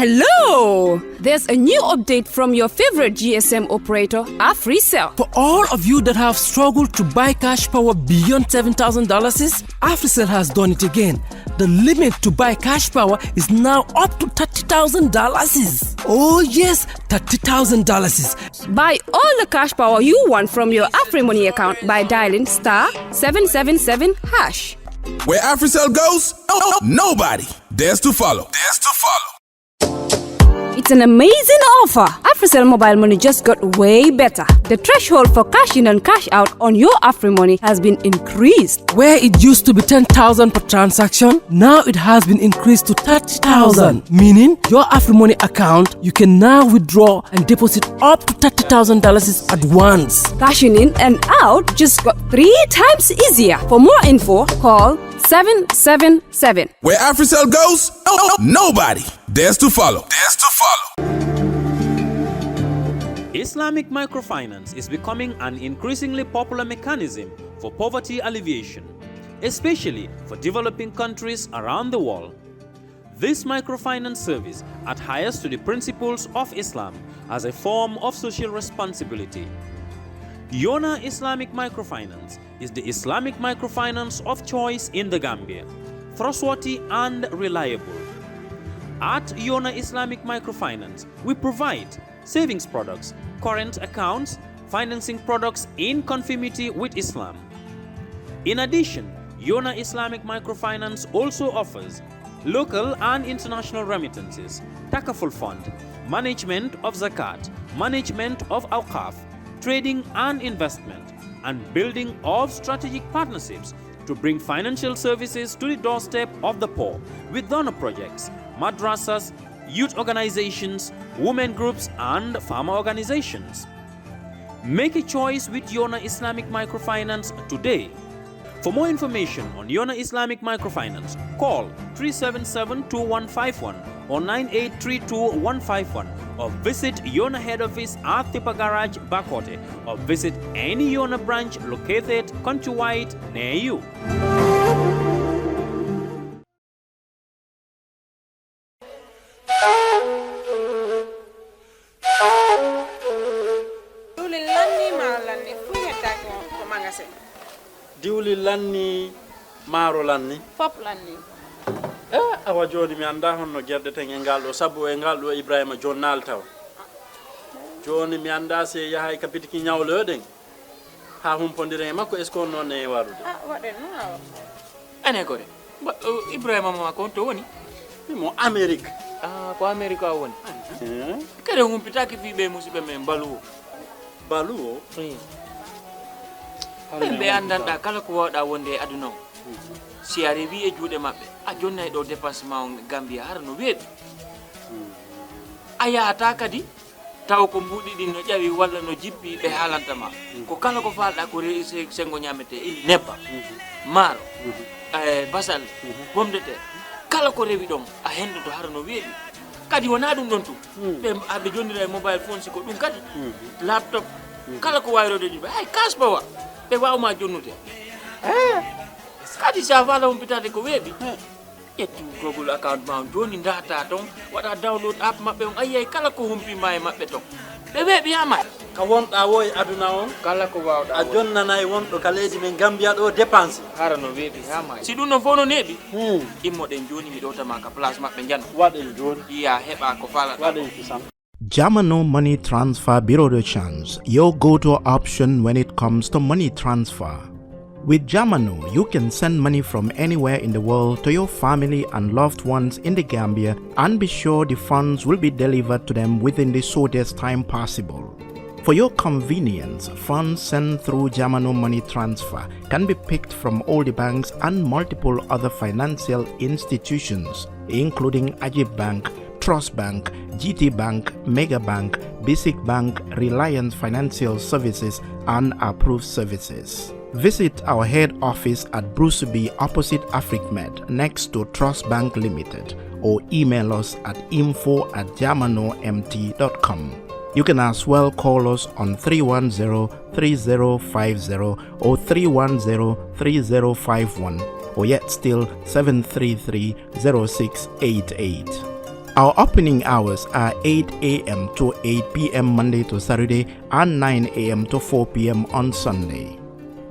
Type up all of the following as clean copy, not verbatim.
Hello! There's a new update from your favorite GSM operator, AfriCell. For all of you that have struggled to buy cash power beyond $7,000, AfriCell has done it again. The limit to buy cash power is now up to $30,000. Oh yes, $30,000. Buy all the cash power you want from your AfriMoney account by dialing *777#. Where AfriCell goes, nobody dares to follow. It's an amazing offer. AfriCell mobile money just got way better. The threshold for cash in and cash out on your AfriMoney has been increased. Where it used to be 10,000 per transaction, now it has been increased to 30,000. Meaning, your AfriMoney account, you can now withdraw and deposit up to $30,000 at once. Cashing in and out just got 3 times easier. For more info, call 777. Where AfriCell goes, nobody dares to follow. Islamic microfinance is becoming an increasingly popular mechanism for poverty alleviation, especially for developing countries around the world. This microfinance service adheres to the principles of Islam as a form of social responsibility. Yona Islamic Microfinance is the Islamic microfinance of choice in the Gambia, trustworthy and reliable. At Yona Islamic Microfinance, we provide savings products, current accounts, financing products in conformity with Islam. In addition, Yona Islamic Microfinance also offers local and international remittances, takaful fund, management of zakat, management of awqaf, trading and investment, and building of strategic partnerships to bring financial services to the doorstep of the poor with donor projects, madrasas, youth organizations, women groups, and farmer organizations. Make a choice with Yona Islamic Microfinance today. For more information on Yona Islamic Microfinance, call 377-2151 or 9832-151 or visit Yona head office at Tipa Garage, Bakote, or visit any Yona branch located countrywide near you. Diwli lanni maro lanni fop lanni awa joni mi anda honno gerde ten e ngaldo sabu e ngaldo Ibrahima jonnal taw joni mi anda se yahay kapitiki nyawloden ha humpondire makko est ce qu'on non e warude waden no ane ko de Ibrahima ma ko to woni mo Amerique ko Amerique a woni kede humpitaki fi be musibe men baluwo be andanda kala ko wawda wonde aduna si ari wi e juude mabbe a jonnay do dépassement Gambia har no weedi ayata kadi taw ko mbudi din no jawi walla no jippi be halanta ma ko kala ko falda ko reese sengo nyamete ili nebba maro basal bomde te kala ko rewi don a hendo to har no weedi kadi wona dum don tu be abe jonnira mobile phone si ko dum kadi laptop kala ko wayrode jibe ay kasbawa be wawma jonnude kadi sa fala umpitade ko weebi yetti Google account ma joni ndata ton wada download app mabbe on ayay kala ko humpi may mabbe ton be weebi yama ka wonda woy aduna on kala ko wawda a jonnana e wondo kaleji men Gambia do dépense harano weebi yama si dum no fono nebi immo den joni mi do tama ka place mabbe jan waden joni iya heba ko fala waden kisam Jamano Money Transfer Bureau de Change, your go-to option when it comes to money transfer. With Jamano, you can send money from anywhere in the world to your family and loved ones in the Gambia and be sure the funds will be delivered to them within the shortest time possible. For your convenience, funds sent through Jamano Money Transfer can be picked from all the banks and multiple other financial institutions, including Ajib Bank, Trust Bank, GT Bank, Mega Bank, Basic Bank, Reliance Financial Services, and Approved Services. Visit our head office at Bruceby opposite AfricMed next to Trust Bank Limited or email us at info@jamanomt.com. You can as well call us on 310-3050 or 310-3051 or yet still 733-0688. Our opening hours are 8 a.m. to 8 p.m. Monday to Saturday and 9 a.m. to 4 p.m. on Sunday.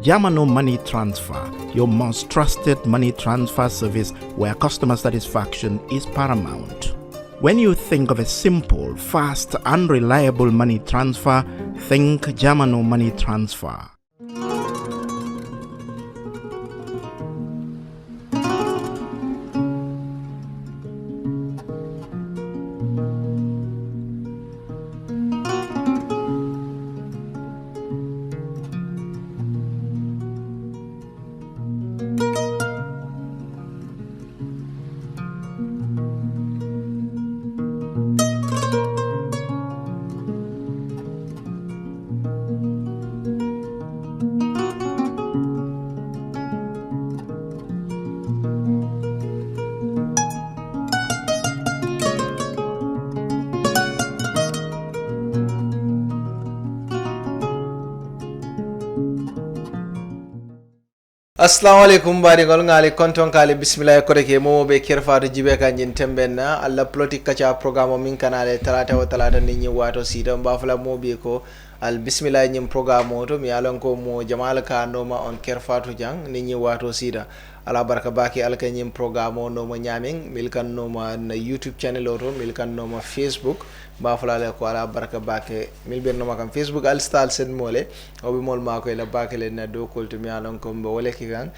Jamano Money Transfer, your most trusted money transfer service where customer satisfaction is paramount. When you think of a simple, fast, and reliable money transfer, think Jamano Money Transfer. assalamu alaikum bari gol ngali konton kale bismillah ko reke mo be kerfaatu jibe kan jin tembenna alla Politic Kaacha programme min kanale talata ni nyi wato sida mbafala mo be ko al bismillah nyim programme to mi alon ko mo jamal ka no ma on kerfaatu jang ni nyi wato sida ala baraka baki al kan nyim programme no mo nyamin milkan no ma na YouTube channel oto milkan no ma Facebook mbafala le ko ala baraka baki milben no ma kam Facebook al stal sen mole obi mol ma ko la baki le na do ko to mi alon ko mbo wala ki kan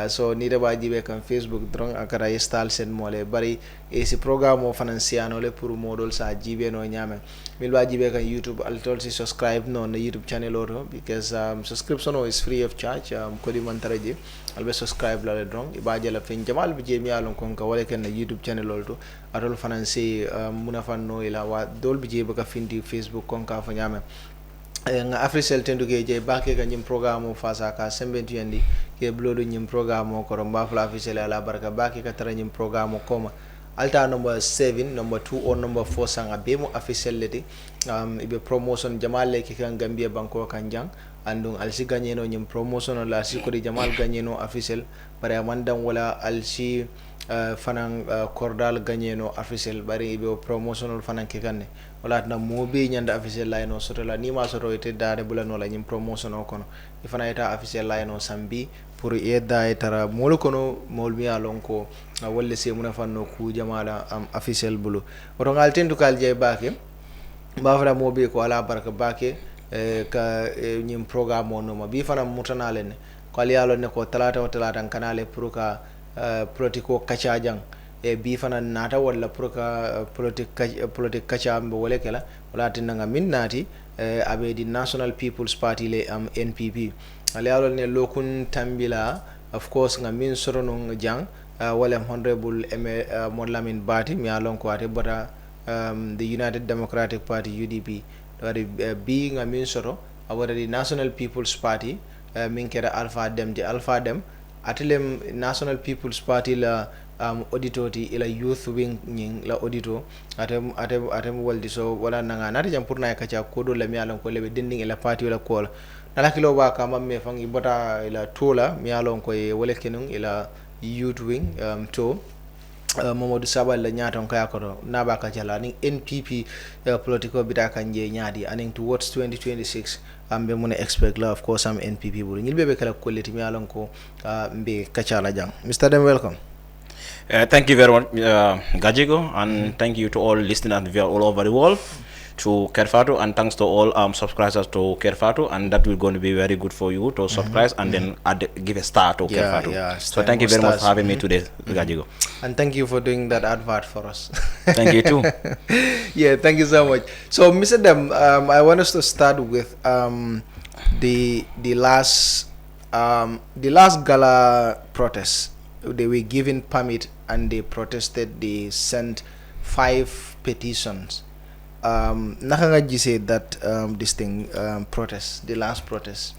so ni da ba jibe kan Facebook drong akara stal sen mole bari e si programme o financiano le pour modol sa jibe no nyame mil ba jibe kan YouTube al tol si subscribe no na YouTube channel oto because subscription is free of charge ko di man taraji albe subscribe la le drong ibaje la fen jamal bi je mi alon kon ka wala ken na YouTube channel oto atol finance muna fanno ila wa dol bi je baka findi Facebook kon ka fa nyame nga Africell tenduge je bake ka nyim programme fasa ka sembentu yandi ke blodo nyim programme ko romba fla Africell ala baraka bake ka tara nyim programme koma alta number 7 number 2 or number 4 sanga bemo Africell leti ibe promotion jamal le ki kan Gambia banko kan jang andung alsi ganyeno nyim promotion la si ko di jamal ganyeno Africell bare mandam wala alsi fanan cordal ganyeno Africell bari ibe promotional fanan ke kanne wala na mobi nyanda Africell line soto la ni ma soto ite dare bulano la nyim promotion o kono ifana ita Africell line sambi pour yedda tara mol kono mol mi alon ko wolle se muna fanno ku jamala Africell bulu oto ngal tendu kal je bake mbafra mobi ko ala baraka bake ka nyim programme no ma bi fana mutanale ne ko ali alon ne ko talata kanale pour ka Politic Kaacha jang e bi fana nata wala pour ka Politic Kaacha mbo wala kala wala tinanga min nati abe di National People's Party le NPP ali alon ne lokun tambila of course nga min sorono jang wala honorable Modlamin Bati mi alon ko ate bota the United Democratic Party UDP wari bi nga min soro awara di National People's Party min kera Alpha Dem atelem National People's Party la auditor ti ila youth wing nying la auditor atem waldi so wala nanga nati jam pour na Kaacha kodo la mi alon ko lebe dinding ila party wala ko nala kilo ba ka mamme fangi bota ila tola mi alon ko wala kenung ila youth wing to Mamadou Sabal la nyaton kaya ko na ba Kaacha la ning NPP political bita kanje nyaadi aning towards 2026 ambe mun expect la of course am NPP buru nyilbe be kala kolleti mi alon ko mbe Kaacha la jang Mr. Dem welcome. Thank you very much, Gajigo, and thank you to all listeners all over the world to Kerfato, and thanks to all subscribers to Kerfato, and that will going to be very good for you to subscribe and then give a star to Kerfato. So thank you very much for having me today, Gajigo. And thank you for doing that advert for us. Thank you too. Yeah, thank you so much. So Mr. Dem, I want us to start with the last gala protest. They were given permit and they protested. They sent 5 petitions. Nakanga say that this thing protest, the last protest.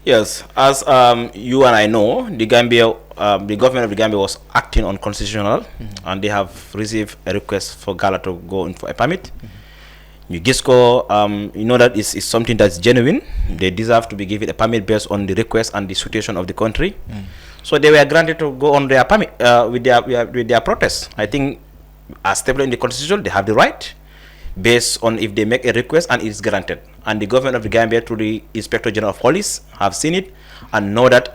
Yes, as you and I know, the government of the Gambia was acting unconstitutional, and they have received a request for Gala to go in for a permit. You you know that is something that's genuine. They deserve to be given a permit based on the request and the situation of the country. So they were granted to go on their permit with their protest. I think as stable in the constitution, they have the right based on if they make a request and it is granted. And the government of the Gambia through the Inspector General of Police have seen it and know that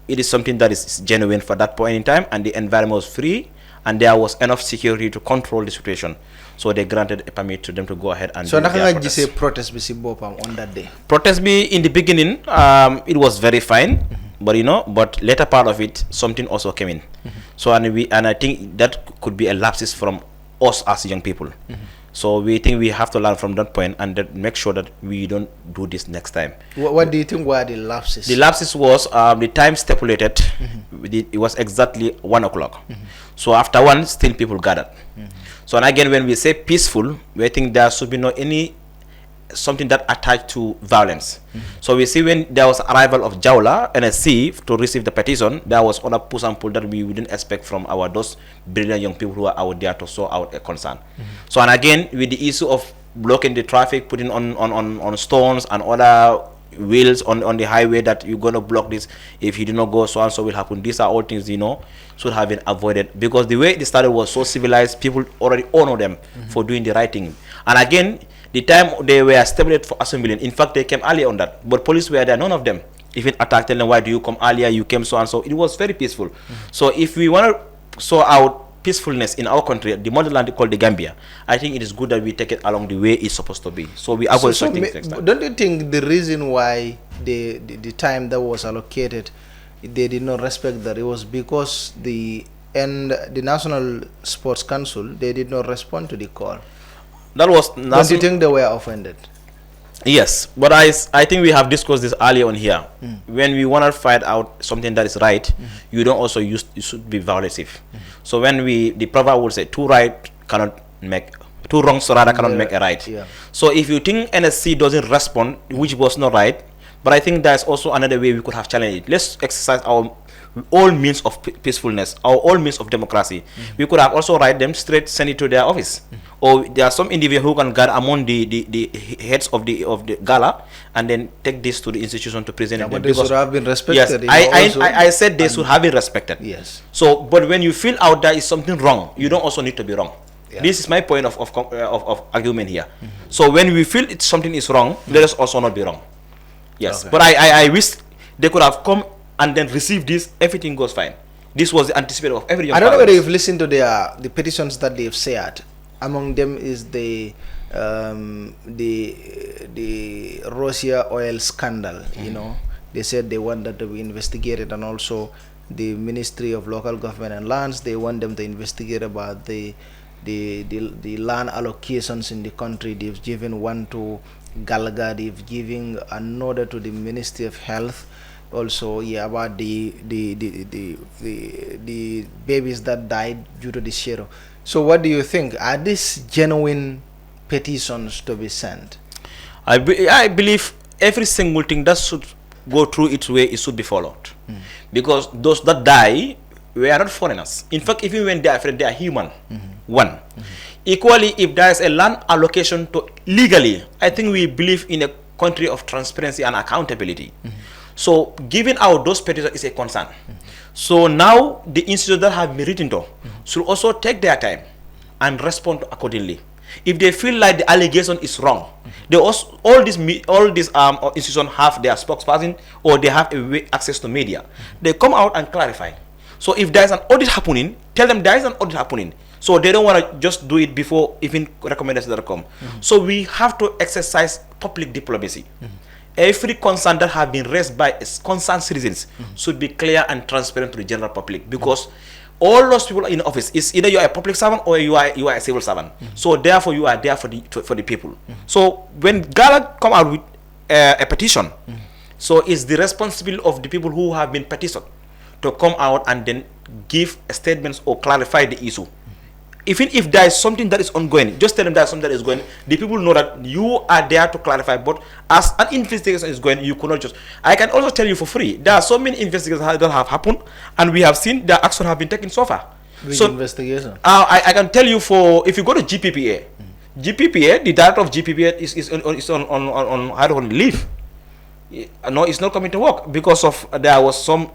it is something that is genuine for that point in time, and the environment was free and there was enough security to control the situation. So they granted a permit to them to go ahead and so do their naka say protest bi si bopam on that day. Protest be in the beginning, it was very fine, but but later part of it, something also came in. So and I think that could be a lapses from us as young people. So we think we have to learn from that point and that make sure that we don't do this next time. What do you think were the lapses? The lapses was the time stipulated. It was exactly 1 o'clock. So after 1, still people gathered. So and again, when we say peaceful, we think there should be no any something that attached to violence. So we see when there was arrival of Jawla NSC to receive the petition, there was other push and pull that we didn't expect from those brilliant young people who are out there to show out a concern. So and again, with the issue of blocking the traffic, putting on stones and other wheels on the highway that you're going to block this, if you do not go, so and so will happen. These are all things should have been avoided, because the way it started was so civilized, people already honor them for doing the right thing. And again, the time they were stipulated for assembling, in fact they came earlier on that, but police were there, none of them even attacked them. Why do you come earlier? You came so and so. It was very peaceful. So if we want to show out peacefulness in our country, the motherland called the Gambia, I think it is good that we take it along the way it's supposed to be. So we avoid such things next time. Don't you think the reason why the time that was allocated, they did not respect that, it was because the National Sports Council, they did not respond to the call? Don't you think they were offended? Yes, but I think we have discussed this earlier on here. When we want to find out something that is right, you don't also you should be violative. So when the proverb would say two wrongs cannot make a right. So if you think NSC doesn't respond, which was not right, but I think there's also another way we could have challenged it. Let's exercise our all means of peacefulness, our all means of democracy. We could have also write them straight, send it to their office. Or there are some individuals who can gather among the heads of the gala and then take this to the institution to present it. But they should have been respected. Yes, I said they should have been respected. Yes. So, but when you feel out there is something wrong, you don't also need to be wrong. This is my point of argument here. So when we feel something is wrong, let us also not be wrong. Yes. Okay. But I wish they could have come and then receive this, everything goes fine. This was the anticipated of every young I don't know whether you've listened to the petitions that they've shared. Among them is the Russia oil scandal. They said they want that to be investigated, and also the Ministry of Local Government and Lands, they want them to investigate about the land allocations in the country. They've given one to Galaga, they've given another to the Ministry of Health. Also, about the babies that died due to the shero. So what do you think? Are these genuine petitions to be sent? I believe every single thing that should go through its way, it should be followed. Because those that die were not foreigners. In fact, even when they are afraid, they are human. Equally, if there is a land allocation legally, I think we believe in a country of transparency and accountability. So giving out those petitions is a concern. So now the institutions that have been written to should also take their time and respond accordingly. If they feel like the allegation is wrong, they also, all these institutions have their spokesperson or they have access to media. They come out and clarify. So if there is an audit happening, tell them there is an audit happening. So they don't want to just do it before even recommendations that come. So we have to exercise public diplomacy. Every concern that have been raised by concerned citizens should be clear and transparent to the general public, because all those people in office is either you are a public servant or you are a civil servant. So therefore you are there for the people. So when Gala come out with a petition, so it's the responsibility of the people who have been petitioned to come out and then give statements or clarify the issue. Even if there is something that is ongoing, just tell them there is something that is going. The people know that you are there to clarify. But as an investigation is going, you cannot just. I can also tell you for free, there are so many investigations that have happened, and we have seen the action have been taken so far. Which investigation? I can tell you if you go to GPPA, the director of GPPA is on leave. No, it's not coming to work because of there was some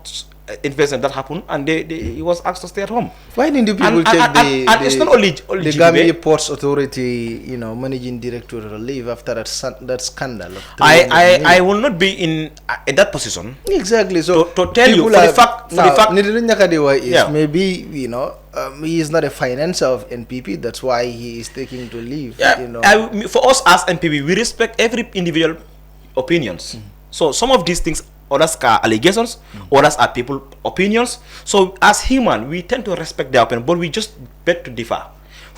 investigation that happened, and he was asked to stay at home. Why didn't the people check it's not only the Gambia Ports Authority, managing director leave after that scandal? I will not be in that position. Exactly. So to tell you for the fact, maybe he is not a financer of NPP. That's why he is taking to leave. For us as NPP, we respect every individual opinions. So some of these things, others are allegations, others are people opinions. So as human, we tend to respect their opinion, but we just beg to differ.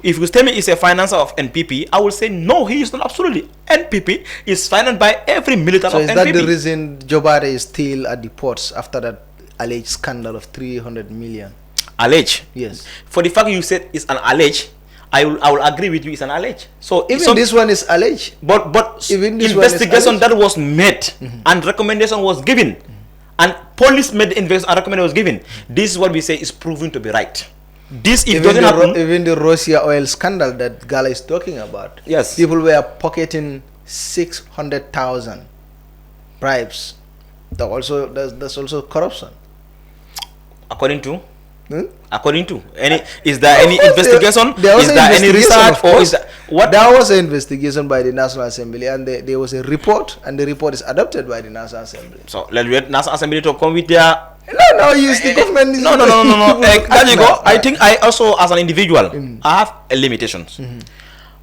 If you tell me he's a financer of NPP, I will say no, he is not. Absolutely, NPP is financed by every militant of NPP. So is that the reason Jobare is still at the ports after that alleged scandal of 300 million? Alleged? Yes. For the fact you said it's an alleged, I will agree with you. It's an alleged. So even this one is alleged. But even this investigation that was made and recommendation was given, and police made the investigation and recommendation was given. This is what we say is proven to be right. This if doesn't happen. Even the Russia oil scandal that Gala is talking about. Yes. People were pocketing 600,000 bribes. That's also corruption. According to. According to is there any investigation? Is there any research, or is that what? There was an investigation by the National Assembly, and there was a report, and the report is adopted by the National Assembly. So let's wait National Assembly to come with their. No. Use the government. No. There you go. I think I also, as an individual, I have limitations.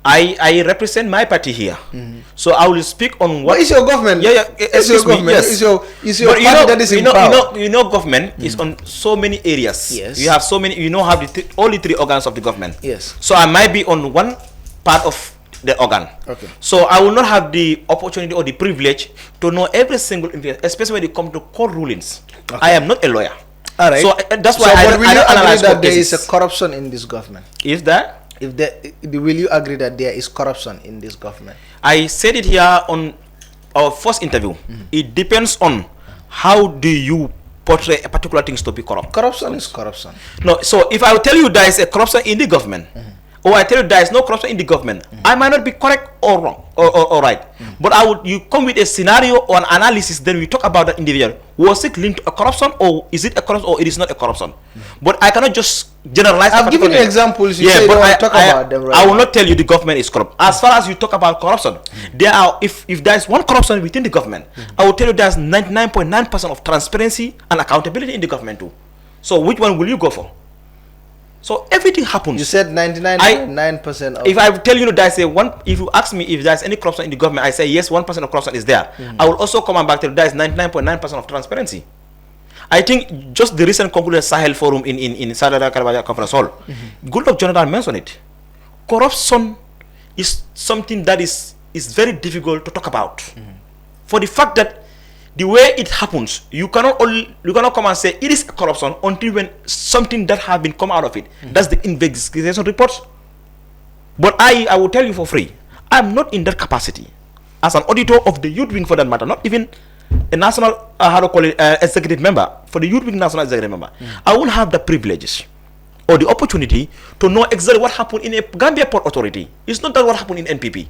I represent my party here, so I will speak on what. But it's your government. Yeah. It's your government. Yes. It's your party that is in power. Government is on so many areas. Yes. You have so many. Have only 3 organs of the government. Yes. So I might be on one part of the organ. Okay. So I will not have the opportunity or the privilege to know every single investment, especially when it comes to court rulings. Okay. I am not a lawyer. All right. So that's why I don't analyze that there is a corruption in this government. Is that? Will you agree that there is corruption in this government? I said it here on our first interview. It depends on how do you portray a particular things to be corrupt. Corruption is corruption. No, so if I will tell you there is a corruption in the government, or I tell you there is no corruption in the government, I might not be correct or wrong or right. But you come with a scenario or an analysis, then we talk about that individual. Was it linked to a corruption, or is it a corruption, or it is not a corruption? But I cannot just generalize. I've given you examples. But I will not tell you the government is corrupt. As far as you talk about corruption, there are if there is one corruption within the government, I will tell you there's 99.9% of transparency and accountability in the government too. So which one will you go for? So everything happens. You said 99.9%. If I tell you there's if you ask me if there's any corruption in the government, I say yes, 1% of corruption is there. I will also come back to there's 99.9% of transparency. I think just the recent concluded Sahel Forum in Saudi Arabia Conference Hall, Goodluck Jonathan mentioned it. Corruption is something that is very difficult to talk about. For the fact that the way it happens, you cannot come and say it is corruption until when something that has been come out of it. That's the investigation report. But I will tell you for free, I'm not in that capacity as an auditor of the youth wing, for that matter, not even a national executive member for the youth wing national executive member. I won't have the privileges or the opportunity to know exactly what happened in a Gambia Port Authority. It's not that what happened in NPP.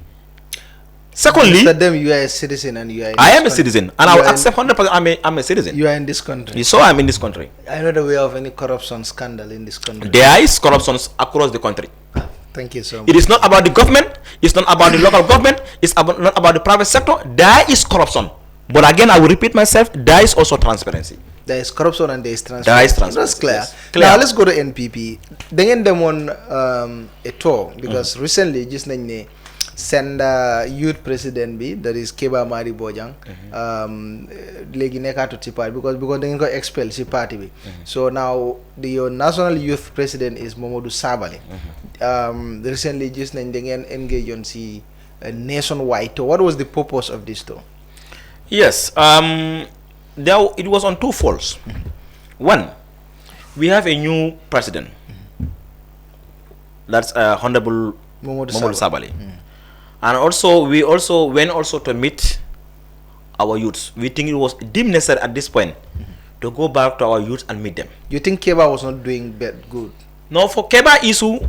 Secondly, you are a citizen, and you are. I am a citizen, and I will accept 100%. I'm a citizen. You are in this country. So I'm in this country. I'm not aware of any corruption scandal in this country. There is corruption across the country. Thank you so much. It is not about the government. It's not about the local government. It's not about the private sector. There is corruption. But again, I will repeat myself. There is also transparency. There is corruption and there is transparency. There is transparency. That's clear. Yes. Clear. Now let's go to NPP. Then them on a tour because recently just send youth president B, that is Keba Mari Bojang, legi nekatu ci party because they got expel ci party B. So now the national youth president is Momodou Sabali. Recently just engage on nationwide tour. What was the purpose of this tour? Yes, it was on 2 folds. One, we have a new president. That's Honorable Momodou Sabali. And also, we went to meet our youths. We think it was deemed necessary at this point to go back to our youth and meet them. You think Keba was not doing good? No, for Keba issue,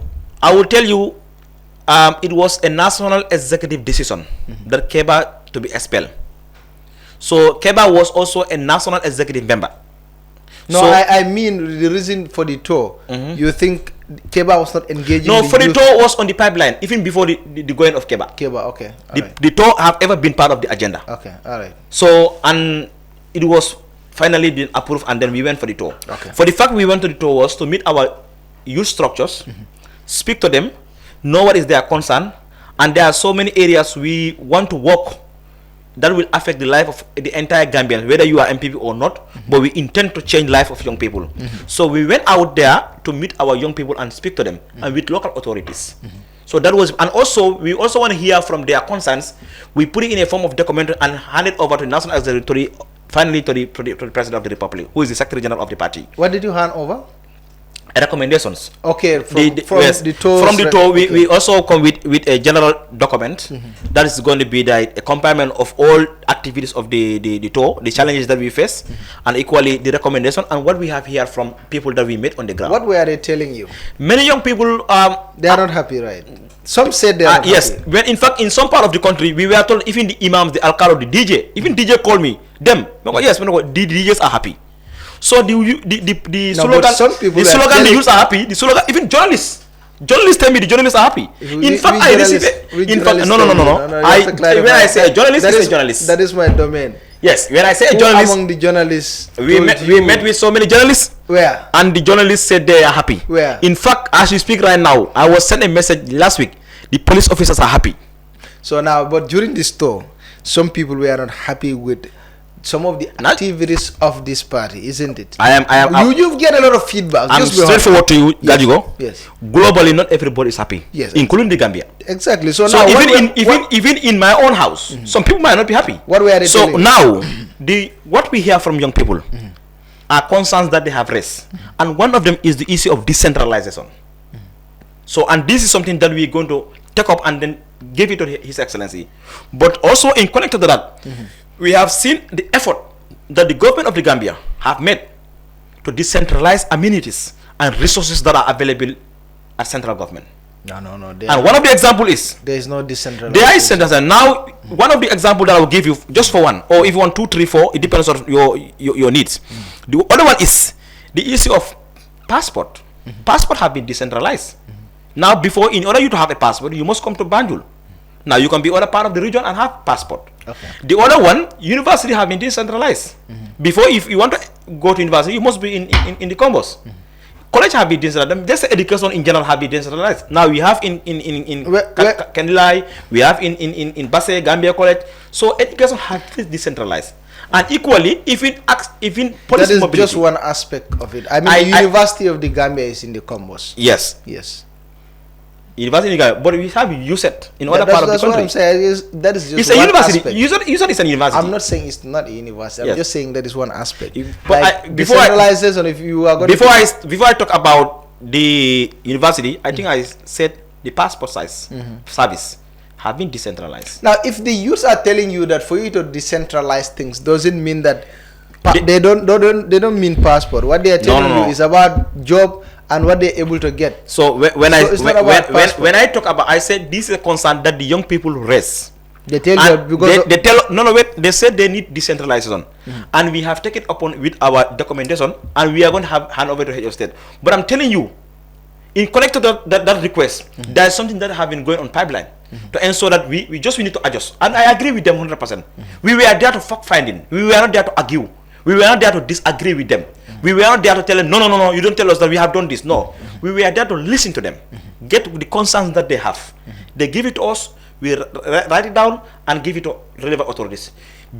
I will tell you, it was a national executive decision that Keba to be expelled. So Keba was also a national executive member. No, So, I mean the reason for the tour. You think Keba was not engaging? no, for the tour was on the pipeline even before the going of Keba. Keba, okay. The tour have ever been part of the agenda. Okay, all right. So, and it was finally been approved, and then we went for the tour. Okay. For the fact we went to the tour was to meet our youth structures, speak to them, know what is their concern, and there are so many areas we want to work that will affect the life of the entire Gambian, whether you are MPP or not, but we intend to change life of young people. So we went out there to meet our young people and speak to them, and with local authorities. So that was, and also we also want to hear from their concerns. We put it in a form of document and hand it over to the National Executive, finally to the President of the Republic, who is the Secretary General of the party. What did you hand over? Recommendations. Okay, from yes, the tour. From the tour, we also come with a general document that is going to be a complement of all activities of the tour, the challenges that we face, and equally the recommendation and what we have here from people that we met on the ground. What were they telling you? Many young people they are not happy, right? Some said they are not yes, happy. when in fact in some part of the country we were told, even the imams, the alcalde, the DJ, even DJ called me. Them, yes, the DJs are happy. So the slogan, the slogan they use are happy. The slogan, even journalists tell me the journalists are happy. In fact, I received no. When I say a journalist, is a journalist. That is my domain. Yes, when I say a journalist, among the journalists, we met with so many journalists. Where? And the journalists said they are happy. Where? In fact, as we speak right now, I was sent a message last week. The police officers are happy. So now, but during this tour, some people were not happy with some of the activities of this party, isn't it? You get a lot of feedback. I'm straightforward to you, Gajigo. Yes. Globally, not everybody is happy. Yes. Including the Gambia. Exactly. So now, even in my own house, some people might not be happy. What were they telling you? Now, what we hear from young people are concerns that they have raised, and one of them is the issue of decentralization. So, and this is something that we're going to take up and then give it to His Excellency. But also in connected to that, we have seen the effort that the government of the Gambia have made to decentralize amenities and resources that are available at central government. No. And one of the example is there is no decentralization. There is decentralization. Now, one of the example that I will give you just for one, or if you want 2, 3, 4, it depends on your needs. The other one is the issue of passport. Passport have been decentralized. Now, before, in order you to have a passport, you must come to Banjul. Now you can be other part of the region and have passport. Okay. The other one, university have been decentralized. Before, if you want to go to university, you must be in the combos. College have been decentralized. Just education in general have been decentralized. Now we have in Kandilai, we have in Basse, Gambia College. So education has been decentralized. And equally, if in policy that is mobility, just one aspect of it. I mean, the University of the Gambia is in the combos. Yes. University, but we have USET in other part of the country. That's what I'm saying. That is just it's a university. Aspect. USET is a university. I'm not saying it's not a university. I'm just saying that is one aspect. But before if you are going before I talk about the university, I think I said the passport size service have been decentralized. Now, if the youths are telling you that for you to decentralize things doesn't mean that they don't mean passport. What they are telling you is about job and what they're able to get. So when I talk about, I said this is a concern that the young people raise. They tell you because they said they need decentralization, and we have taken upon with our documentation, and we are going to hand over to head of state. But I'm telling you, in connected to that request, there is something that have been going on pipeline to ensure that we need to adjust. And I agree with them 100%. We were there to fact finding. We were not there to argue. We were not there to disagree with them. We were not there to tell them, no, you don't tell us that we have done this. No. We were there to listen to them, get the concerns that they have. They give it to us, we write it down and give it to relevant authorities.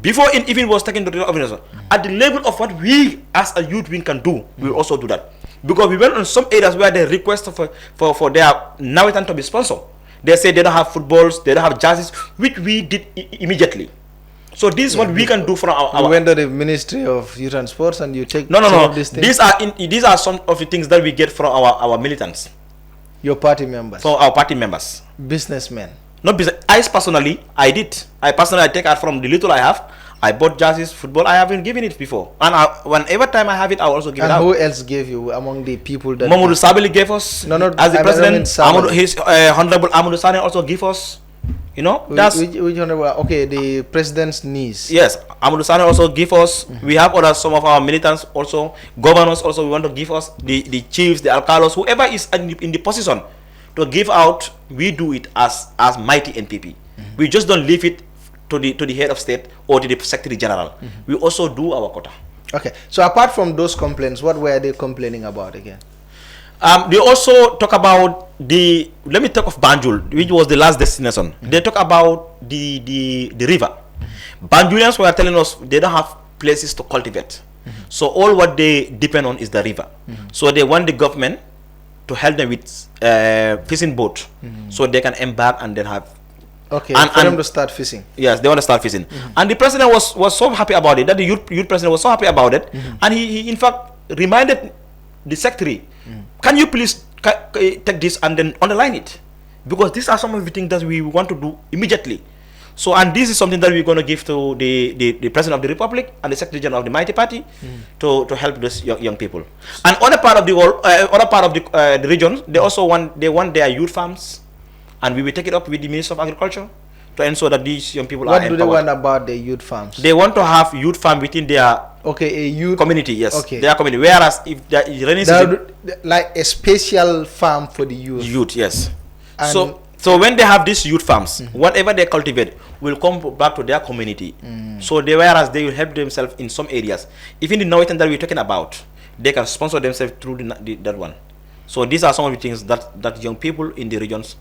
Before it even was taken to the organization, at the level of what we as a youth wing can do, we will also do that. Because we went on some areas where they request for their Nawetan to be sponsored. They say they don't have footballs, they don't have jerseys, which we did immediately. So this is what we can do for our. You went to the Ministry of Youth and Sports and you take no. Of these things? These are some of the things that we get from our militants. Your party members. For our party members. Businessmen. Not business. I take out from the little I have. I bought jerseys, football. I haven't given it before, and whenever time I have it, I will also give it out. And who else gave you among the people that? Mamadou Sabili gave us. No, as the president. His Honorable Amadou Sane also gave us. You know, that's which honorable? Okay, the president's niece. yes. Amadou Sane also give us. We have other some of our militants also, governors also. We want to give us the chiefs, the alcalos, whoever is in the position to give out. We do it as mighty NPP. We just don't leave it to the head of state or to the secretary general. We also do our quota. Okay. So apart from those complaints, what were they complaining about again? They also talk about let me talk of Banjul, which was the last destination. They talk about the river. Banjulians were telling us they don't have places to cultivate. So all what they depend on is the river. So they want the government to help them with fishing boat, so they can embark and then have. Okay, for them to start fishing. Yes, they want to start fishing. And the president was so happy about it, that the youth president was so happy about it, and he in fact reminded the secretary, can you please take this and then underline it, because these are some of the things that we want to do immediately. So, and this is something that we're going to give to the president of the republic and the secretary general of the mighty party to help those young people. And other part of the world, other part of the region, they also want their youth farms, and we will take it up with the Minister of Agriculture to ensure that these young people are empowered. What do they want about the youth farms? They want to have youth farm within their a youth community, yes. Okay. Their community. Whereas if there is rainy season, like a special farm for the youth. Youth, yes. And so when they have these youth farms, whatever they cultivate will come back to their community. So whereas they will help themselves in some areas. Even the northern that we're talking about, they can sponsor themselves through that one. So these are some of the things that young people in the regions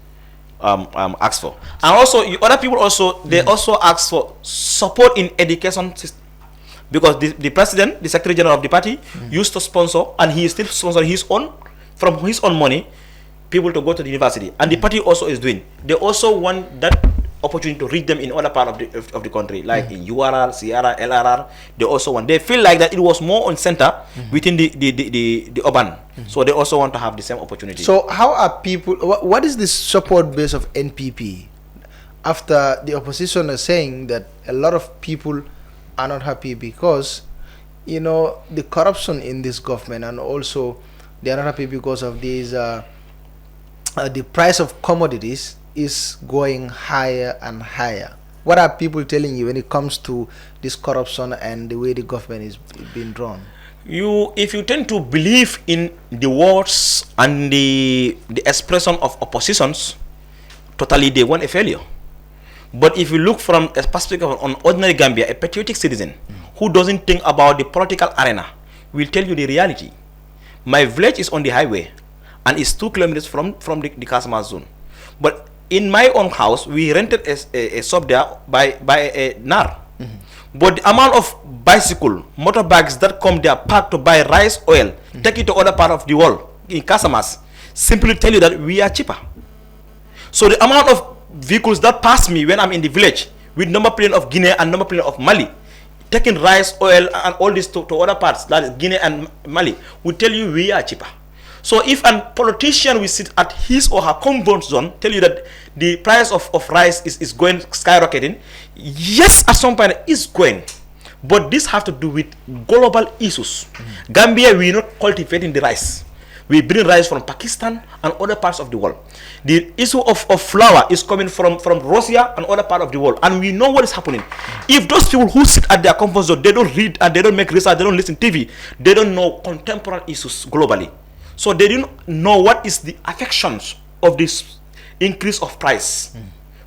ask for. And also other people also, they also ask for support in education system, because the president, the secretary general of the party, used to sponsor, and he is still sponsoring from his own money, people to go to the university, and the party also is doing. They also want that opportunity to reach them in other part of the country, like in URR, Sierra, LRR. They also want. They feel like that it was more on center within the urban, so they also want to have the same opportunity. So how are people? What is the support base of NPP after the opposition is saying that a lot of people are not happy because, you know, the corruption in this government, and also they are not happy because of these the price of commodities is going higher and higher. What are people telling you when it comes to this corruption and the way the government is being drawn? If you tend to believe in the words and the expression of oppositions, totally they want a failure. But if you look from a perspective on ordinary Gambia, a patriotic citizen who doesn't think about the political arena will tell you the reality. My village is on the highway and it's 2 kilometers from the Kasama zone. But in my own house, we rented a shop there by a NAR. But the amount of bicycle, motorbikes that come there parked to buy rice oil, take it to other part of the world, in Kasamas, simply tell you that we are cheaper. So the amount of vehicles that pass me when I'm in the village with number plate of Guinea and number plate of Mali, taking rice, oil, and all this to other parts, that is Guinea and Mali, will tell you we are cheaper. So if a politician will sit at his or her comfort zone, tell you that the price of rice is going skyrocketing, yes, at some point it's going. But this has to do with global issues. Gambia, we are not cultivating the rice. We bring rice from Pakistan and other parts of the world. The issue of flour is coming from Russia and other parts of the world. And we know what is happening. If those people who sit at their comfort zone, they don't read and they don't make research, they don't listen to TV, they don't know contemporary issues globally. So they don't know what is the affections of this increase of price.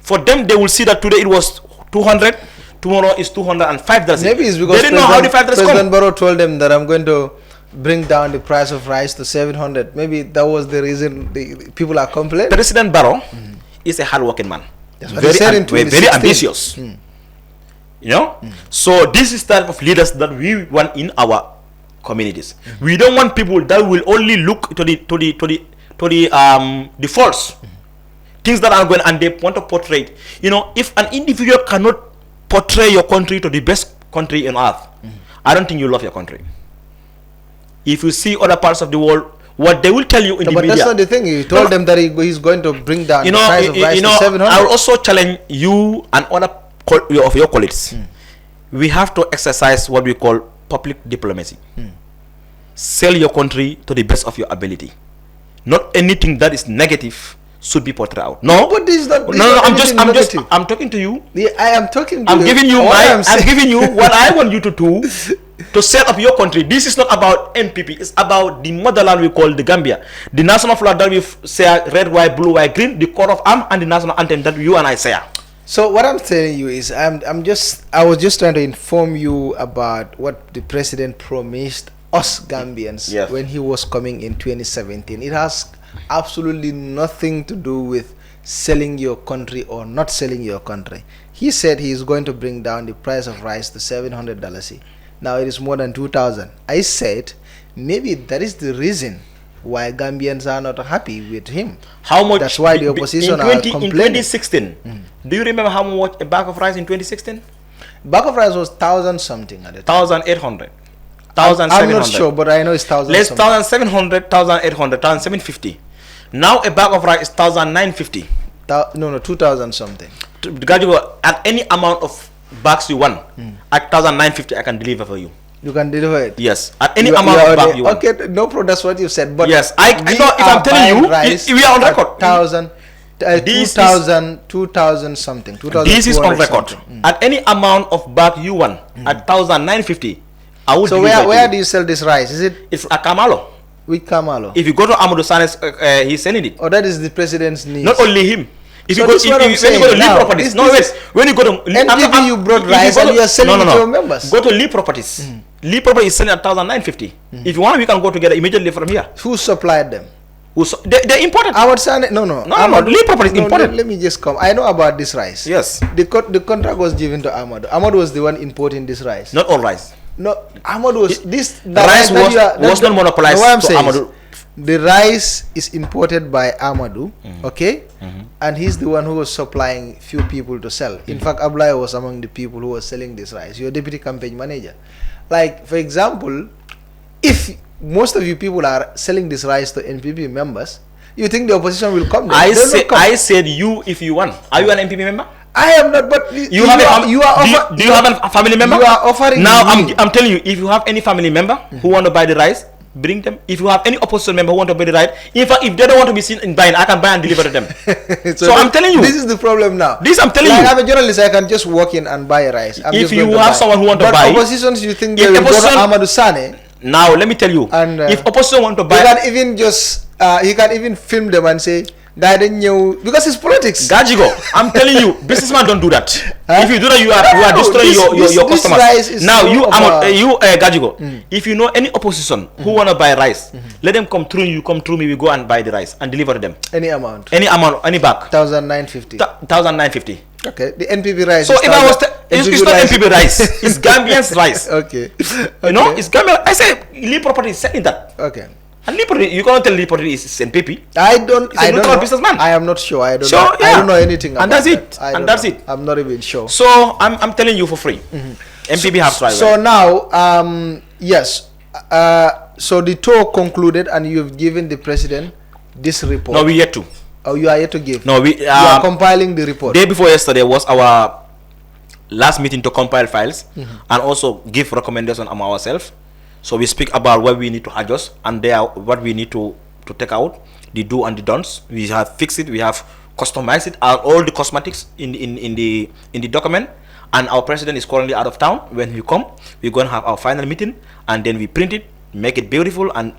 For them, they will see that today it was 200, tomorrow is $205. Maybe it's because they didn't know how the President Barrow told them that I'm going to bring down the price of rice to 700. Maybe that was the reason the people are complaining. President Barrow is a hard-working man. That's what he said in 2016. Very ambitious. You know? So this is the type of leaders that we want in our communities. We don't want people that will only look to the faults, things that are going, and they want to portray. You know, if an individual cannot portray your country to the best country on earth, I don't think you love your country. If you see other parts of the world, what they will tell you in the media. But that's not the thing. He told them that he's going to bring down the price of rice to 700. I will also challenge you and other of your colleagues. We have to exercise what we call public diplomacy. Sell your country to the best of your ability. Not anything that is negative, should be portrayed out. No, but this is not. I'm talking to you. Yeah, I am talking to I'm you. giving you I'm giving you what I want you to do to set up your country. This is not about NPP. It's about the motherland we call the Gambia. The national flag that we say red, white, blue, white, green, the coat of arms, and the national anthem that you and I say. So what I'm telling you is I was just trying to inform you about what the president promised us Gambians when he was coming in 2017. It has absolutely nothing to do with selling your country or not selling your country. He said he is going to bring down the price of rice to $700. Now it is more than 2,000. I said maybe that is the reason why Gambians are not happy with him. How much? That's why the opposition are complaining. In 2016, do you remember how much a bag of rice in 2016? Bag of rice was 1,000 something at the time. 1,800. 1,700. I'm not sure, but I know it's 1,000. Let's 1,700, 1,800, 1,750. Now a bag of rice is 1,950. No, 2,000 something. At any amount of bags you want, at 1,950 I can deliver for you. You can deliver it. Yes, at any amount of bag you want. Okay, no problem. That's what you said. But yes, if I'm telling you, we are on record. 2,000 something. This is on record. At any amount of bag you want, at 1,950, I will. So where do you sell this rice? It's a Kamalo. With Kamalo. If you go to Amadou Sane's, he's selling it. Oh, that is the president's needs. Not only him. If so you go, when you go to Lee Properties, when you go to NPP, you brought rice and you are selling it to your members. Go to Lee Properties. Lee Properties is selling at 1,950. If you want, we can go together immediately from here. Who supplied them? They imported. No. Lee Properties imported. Let me just come. I know about this rice. Yes. The contract was given to Amadou. Amadou was the one importing this rice. Not all rice. No, Amadou was the rice was not monopolized to Amadou. The rice is imported by Amadou, okay? And he's the one who was supplying few people to sell. In fact, Ablai was among the people who was selling this rice. Your deputy campaign manager. Like, for example, if most of you people are selling this rice to NPP members, you think the opposition will come? I said you if you want. Are you an NPP member? I am not, but do you have a family member? You are offering now. I'm telling you, if you have any family member who want to buy the rice, bring them. If you have any opposition member who want to buy the rice, in fact, if they don't want to be seen in buying, I can buy and deliver to them. so I'm telling you, this is the problem now. I'm telling you. I'm a journalist. I can just walk in and buy a rice. If you have someone who want to buy, oppositions, you think they will go to Amadou Sane? Now let me tell you, and if opposition want to buy, he can even film them and say, because it's politics. Gajigo, I'm telling you, businessmen don't do that. If you do that, you are destroying your customers. Now Gajigo, if you know any opposition who wanna buy rice, let them come through you, come through me, we go and buy the rice and deliver to them. Any amount, any bag. 1,950. 1,950. Okay, the NPP rice. So if I was, it's not NPP rice. It's Gambian's rice. Okay. You know, it's Gambian. I say Lee Property is selling that. Okay. And you cannot tell Lee Property is NPP. I don't know. Businessman. I am not sure. I don't know anything about and that's it. And that's it. I'm not even sure. So I'm telling you for free. NPP have tried. So now, yes. So the tour concluded, and you've given the president this report. No, we yet to. Oh, you are yet to give. No, we are compiling the report. Day before yesterday was our last meeting to compile files and also give recommendation on ourselves. So we speak about what we need to adjust and what we need to take out, the do and the don'ts. We have fixed it. We have customized it. All the cosmetics in the document. And our president is currently out of town. When he come, we're going to have our final meeting, and then we print it, make it beautiful, and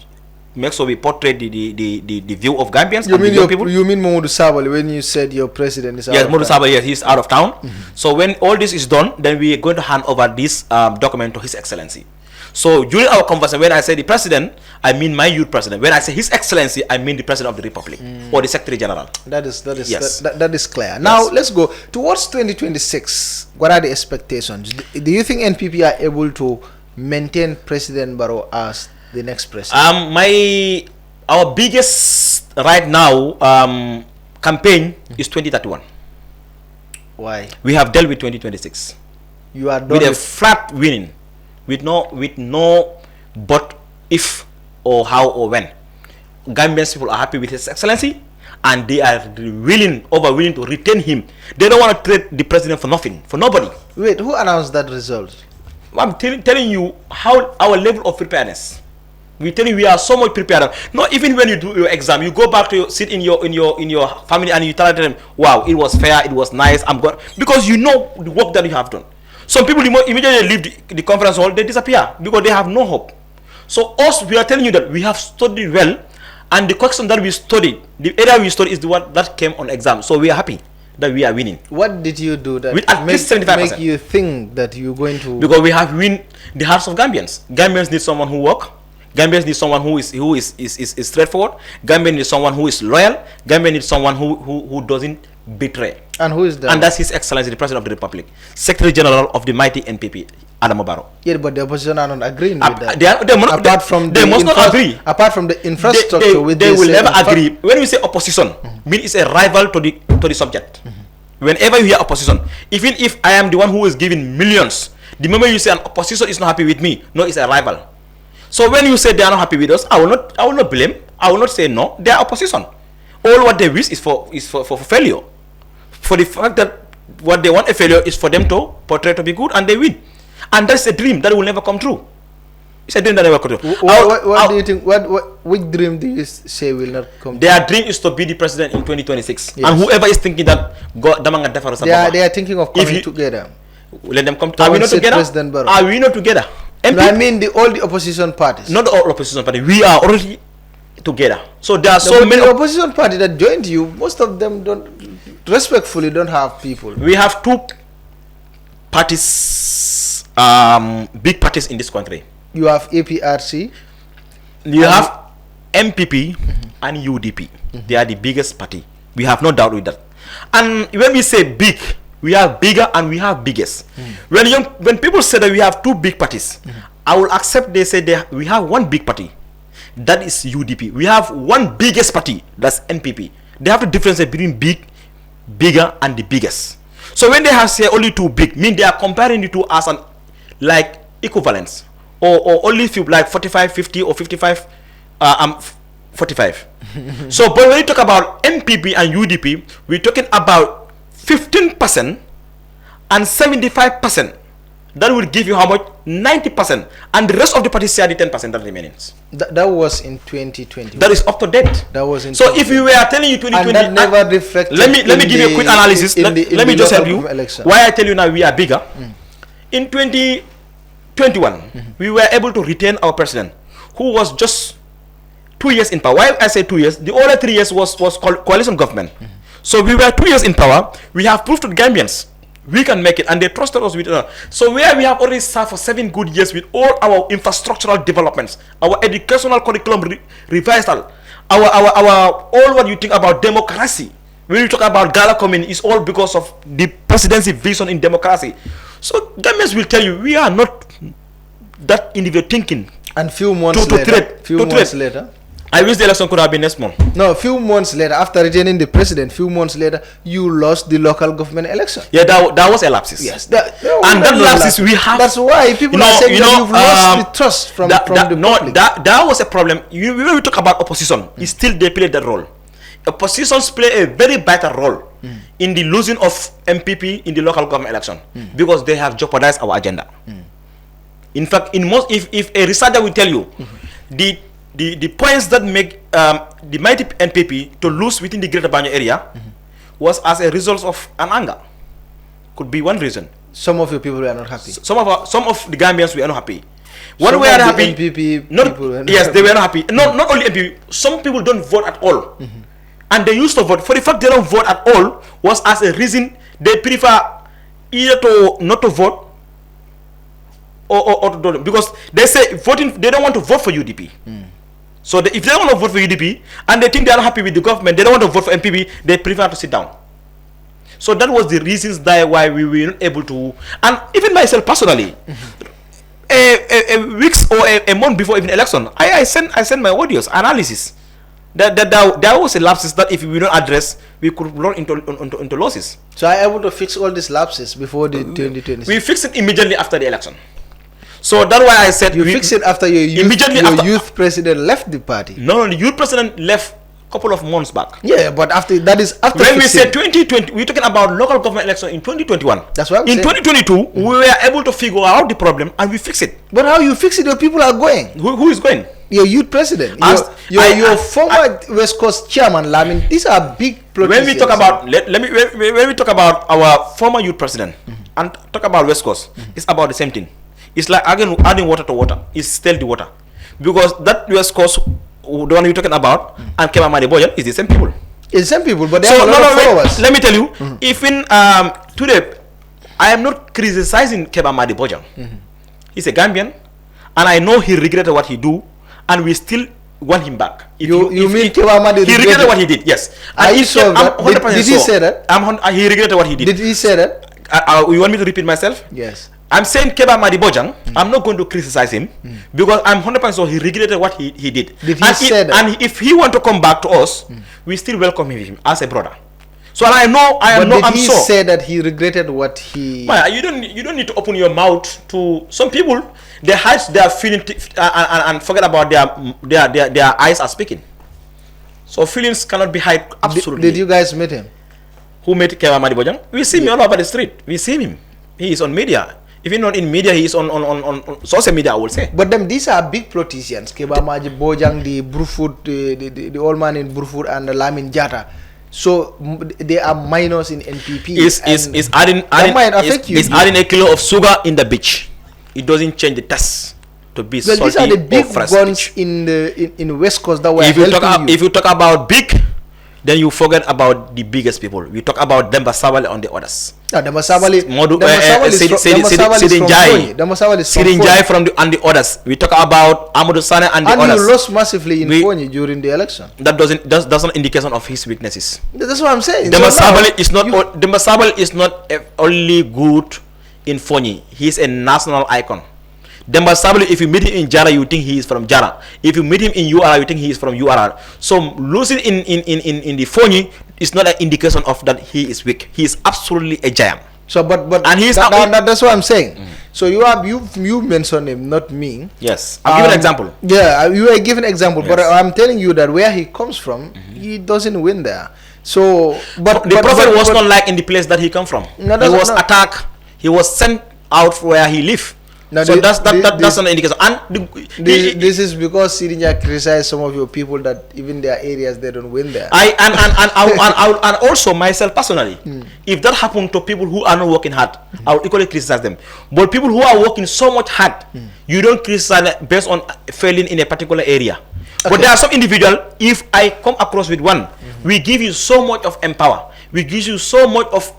make sure we portray the view of Gambians. You mean Mamadou Sabali when you said your president is out of town? Yes, Mamadou Sabali, yes, he's out of town. So when all this is done, then we are going to hand over this document to His Excellency. So during our conversation, when I say the president, I mean my youth president. When I say His Excellency, I mean the president of the Republic or the Secretary General. That is clear. Now let's go towards 2026. What are the expectations? Do you think NPP are able to maintain President Barrow as the next president? Our biggest right now campaign is 2031. Why? We have dealt with 2026. You are done with a flat winning. With no but if or how or when. Gambian people are happy with His Excellency, and they are willing to retain him. They don't want to trade the president for nothing, for nobody. Wait, who announced that result? I'm telling you how our level of preparedness. We tell you we are so much prepared. Not even when you do your exam, you go back to sit in your family and you tell them, wow, it was fair, it was nice, I'm good, because you know the work that you have done. Some people immediately leave the conference hall, they disappear because they have no hope. So us, we are telling you that we have studied well, and the question that we studied, the area we studied is the one that came on exam. So we are happy that we are winning. What did you do that with at least 75%? Make you think that you're going to? Because we have win the hearts of Gambians. Gambians need someone who work. Gambians need someone who is straightforward. Gambians need someone who is loyal. Gambians need someone who doesn't betray. And who is that? And that's His Excellency the President of the Republic, Secretary General of the mighty NPP, Adama Barrow. Yeah, but the opposition are not agreeing with that. They must not agree. Apart from the infrastructure, they will never agree. When we say opposition, mean it's a rival to the subject. Whenever you hear opposition, even if I am the one who is giving millions, the moment you say an opposition is not happy with me, no, it's a rival. So when you say they are not happy with us, I will not blame. I will not say no. They are opposition. All what they wish is for failure. For the fact that what they want a failure is for them to portray to be good, and they win. And that's a dream that will never come true. It's a dream that never come true. What do you think? Which dream do you say will not come true? Their dream is to be the president in 2026. Yes. And whoever is thinking that they are thinking of coming together. Let them come. Are we not together? Are we not together? No, I mean all the opposition parties. Not all opposition parties. We are already together. So there are so many opposition parties that joined you. Most of them respectfully don't have people. We have two parties, big parties in this country. You have APRC. You have NPP and UDP. They are the biggest party. We have no doubt with that. And when we say big, we have bigger and we have biggest. When people say that we have two big parties, I will accept they say we have one big party. That is UDP. We have one biggest party. That's NPP. They have the difference between big, bigger, and the biggest. So when they have say only two big, mean they are comparing the two as an like equivalence, or only few like 45, 50, or 55, 45. So, but when you talk about NPP and UDP, we're talking about 15% and 75%. That will give you how much? 90%. And the rest of the parties share the 10% that remains. That was in 2020. That is up to date. That was in. So if we were telling you 2020, and that never reflected. Let me give you a quick analysis. Let me just help you. Election. Why I tell you now we are bigger. In 2021, we were able to retain our president, who was just 2 years in power. Why I say 2 years? The other 3 years was coalition government. So we were 2 years in power. We have proved to the Gambians we can make it, and they trusted us with it. So where we have already served for 7 good years with all our infrastructural developments, our educational curriculum reversal, our all what you think about democracy. When you talk about Gala coming, it's all because of the presidency vision in democracy. So Gambians will tell you we are not that individual thinking. And few months later, I wish the election could have been next month. No, a few months later, after retaining the president, few months later, you lost the local government election. Yeah, that was a lapses. Yes, that lapses we have. That's why people are saying that you've lost the trust from the public. That was a problem. When we talk about opposition, it still they play that role. Oppositions play a very vital role in the losing of MPP in the local government election because they have jeopardized our agenda. In fact, if a researcher will tell you the points that make the mighty NPP to lose within the Greater Banjul area was as a result of an anger. Could be one reason. Some of your people were not happy. Some of the Gambians were not happy. One way happy. NPP yes, they were not happy. Not only NPP. Some people don't vote at all, and they used to vote. For the fact they don't vote at all was as a reason they prefer either to not to vote or to do, because they say voting. They don't want to vote for UDP. So if they don't want to vote for UDP and they think they are not happy with the government, they don't want to vote for NPP, they prefer to sit down. So that was the reasons why we were not able to. And even myself personally, a weeks or a month before even election, I sent my audios analysis that there was a lapses that if we don't address, we could run into losses. So I able to fix all these lapses before the 2020. We fixed it immediately after the election. So that's why I said you fix it after your youth president left the party. No, the youth president left a couple of months back. Yeah, but after that is after. When we say 2020, we're talking about local government election in 2021. That's what I'm saying. In 2022, we were able to figure out the problem and we fix it. But how you fix it? The people are going. Who is going? Your youth president. Your former West Coast chairman. I mean, these are big politicians. When we talk about when we talk about our former youth president and talk about West Coast, it's about the same thing. It's like adding water to water. It's still the water, because that West Coast, the one you're talking about, and Keba Madiboyan is the same people. It's the same people, but they have a lot of followers. Let me tell you, even today, I am not criticizing Keba Madiboyan. He's a Gambian, and I know he regretted what he do, and we still want him back. You mean Keba Madi regretted what he did? Yes. Are you sure that? Did he say that? He regretted what he did. Did he say that? You want me to repeat myself? Yes. I'm saying Keba Madiboyan. I'm not going to criticize him because I'm 100% sure he regretted what he did. Did he say that? And if he want to come back to us, we still welcome him as a brother. So and I'm Did he say that he regretted what he? You don't need to open your mouth to some people. They hide their feelings and forget about their eyes are speaking. So feelings cannot be hid. Absolutely. Did you guys meet him? Who met Keba Madiboyan? We see him all over the street. We see him. He is on media. If he's not in media, he is on social media, I will say. But these are big politicians. Keba Madiboyan, the Brufut, the old man in Brufut, and the Lamin Jata. So they are minors in NPP. It's adding a kilo of sugar in the beach. It doesn't change the taste to be salty. These are the big guns in West Coast that were helping you. If you talk about big, then you forget about the biggest people. We talk about Demba Sabali on the others. Demba Sabali from the others. We talk about Amadou Sane and the others. And he lost massively in Fonyi during the election. That's an indication of his weaknesses. That's what I'm saying. Demba Sabali is not only good in Fonyi. He is a national icon. Demba Sabali, if you meet him in Jara, you think he is from Jara. If you meet him in URR, you think he is from URR. So losing in the Fonyi is not an indication of that he is weak. He is absolutely a giant. So but and he's that's what I'm saying. So you mentioned him, not me. Yes, I'll give an example. Yeah, you are giving an example, yes. But I'm telling you that where he comes from, he doesn't win there. So but the prophet was not like in the place that he come from. He was attacked. He was sent out where he lived. Now so that's an indication. And this is because Sirinya criticized some of your people that even their areas they don't win there. And also myself personally, if that happened to people who are not working hard, I will equally criticize them. But people who are working so much hard, you don't criticize based on failing in a particular area. Okay. But there are some individual. If I come across with one, we give you so much of empower, we give you so much of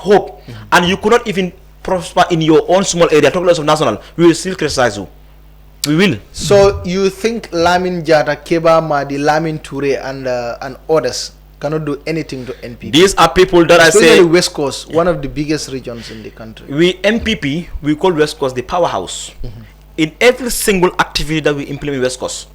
hope, and you could not even prosper in your own small area, talk less of national, we will still criticize you. We will. So you think Lamin Jata, Keba Madi, Lamin Toure and others cannot do anything to NPP? These are people that especially I say West Coast, one of the biggest regions in the country. We NPP, we call West Coast the powerhouse. In every single activity that we implement in West Coast,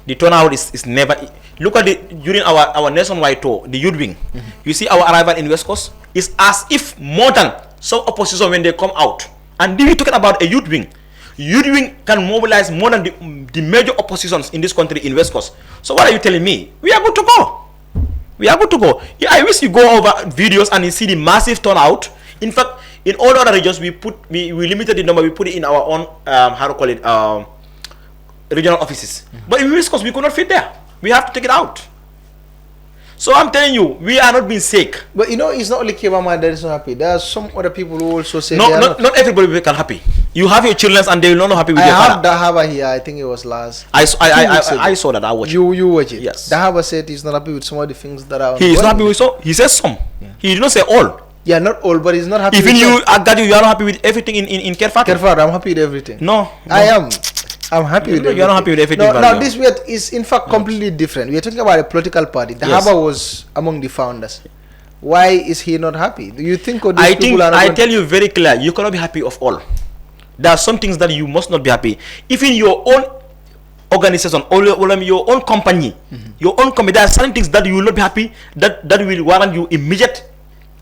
the turnout is never. Look at it during our nationwide tour, the youth wing. You see our arrival in West Coast is as if more than some opposition when they come out. And then we're talking about a youth wing. Youth wing can mobilize more than the major oppositions in this country in West Coast. So what are you telling me? We are good to go. We are good to go. Yeah, I wish you go over videos and you see the massive turnout. In fact, in all other regions, we limited the number. We put it in our own regional offices. But in West Coast, we could not fit there. We have to take it out. So I'm telling you, we are not being sick. But you know, it's not only Kebama that is not happy. There are some other people who also say not everybody will be happy. You have your children and they will not happy with your father. I have Dahaba here. I think it was last. I saw that. I watched. You watch it. Yes. Dahaba said he's not happy with some of the things that are. He is not happy with some. He says some. Yeah. He did not say all. Yeah, not all, but he's not happy. Even with you, you are not happy with everything in Kerfat. Kerfat, I'm happy with everything. No. I am. I'm happy with everything. You're not happy with everything. No, now this is in fact completely different. We are talking about a political party. Dahaba was among the founders. Why is he not happy? Do you think I tell you very clear, you cannot be happy of all. There are some things that you must not be happy. Even your own organization or your own company, there are certain things that you will not be happy that will warrant you immediate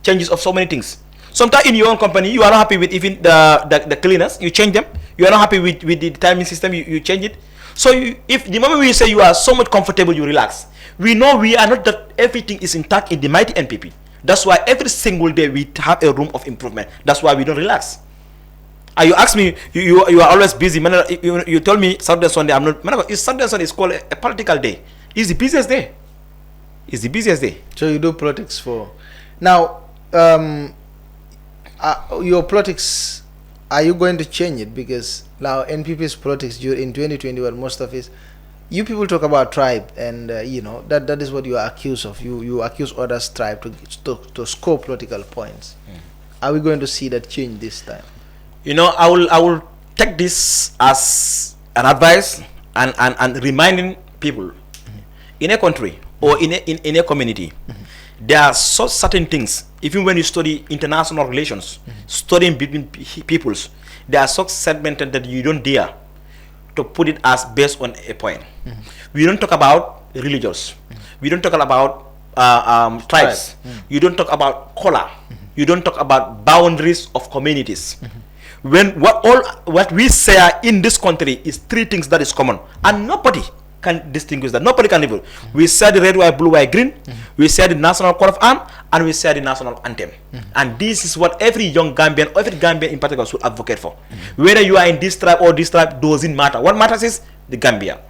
changes of so many things. Sometimes in your own company, you are not happy with even the cleaners, you change them. You are not happy with the timing system, you change it. So if the moment we say you are so much comfortable, you relax. We know we are not that everything is intact in the mighty NPP. That's why every single day we have a room of improvement. That's why we don't relax. You ask me, you are always busy. Man, you told me Saturday Sunday. I'm not. Man, Saturday Sunday is called a political day. It's the busiest day. It's the busiest day. So you do politics for now. Your politics, are you going to change it? Because now NPP's politics in 2021, most of it, you people talk about tribe, and you know that is what you are accused of. You accuse others tribe to score political points. Are we going to see that change this time? You know, I will take this as an advice and reminding people in a country or in a community. There are certain things, even when you study international relations, studying between peoples, there are such segmented that you don't dare to put it as based on a point. We don't talk about religions. We don't talk about tribes. You don't talk about color. You don't talk about boundaries of communities. When what we say in this country is three things that is common, and nobody can distinguish that. Nobody can even. We say the red, white, blue, white, green. We say the national coat of arms, and we say the national anthem. And this is what every young Gambian, every Gambian in particular, should advocate for. Whether you are in this tribe or this tribe doesn't matter. What matters is the Gambia.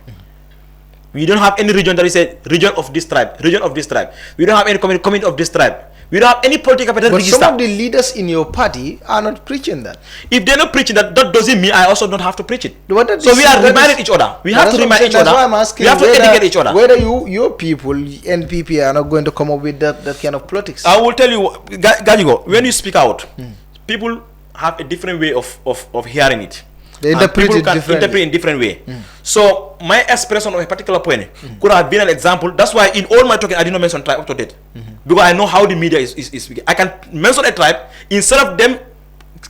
We don't have any region that is a region of this tribe, region of this tribe. We don't have any community of this tribe. We don't have any political party. But some of the leaders in your party are not preaching that. If they're not preaching that, that doesn't mean I also don't have to preach it. So we are reminding each other. We have to remind each other. That's why I'm asking. We have to educate each other. Whether your people, NPP, are not going to come up with that kind of politics. I will tell you, Gajigo, when you speak out, people have a different way of hearing it. They interpret it differently. Interpret in different way. So my expression of a particular point could have been an example. That's why in all my talking I did not mention tribe up to date. Because I know how the media is speaking. I can mention a tribe, instead of them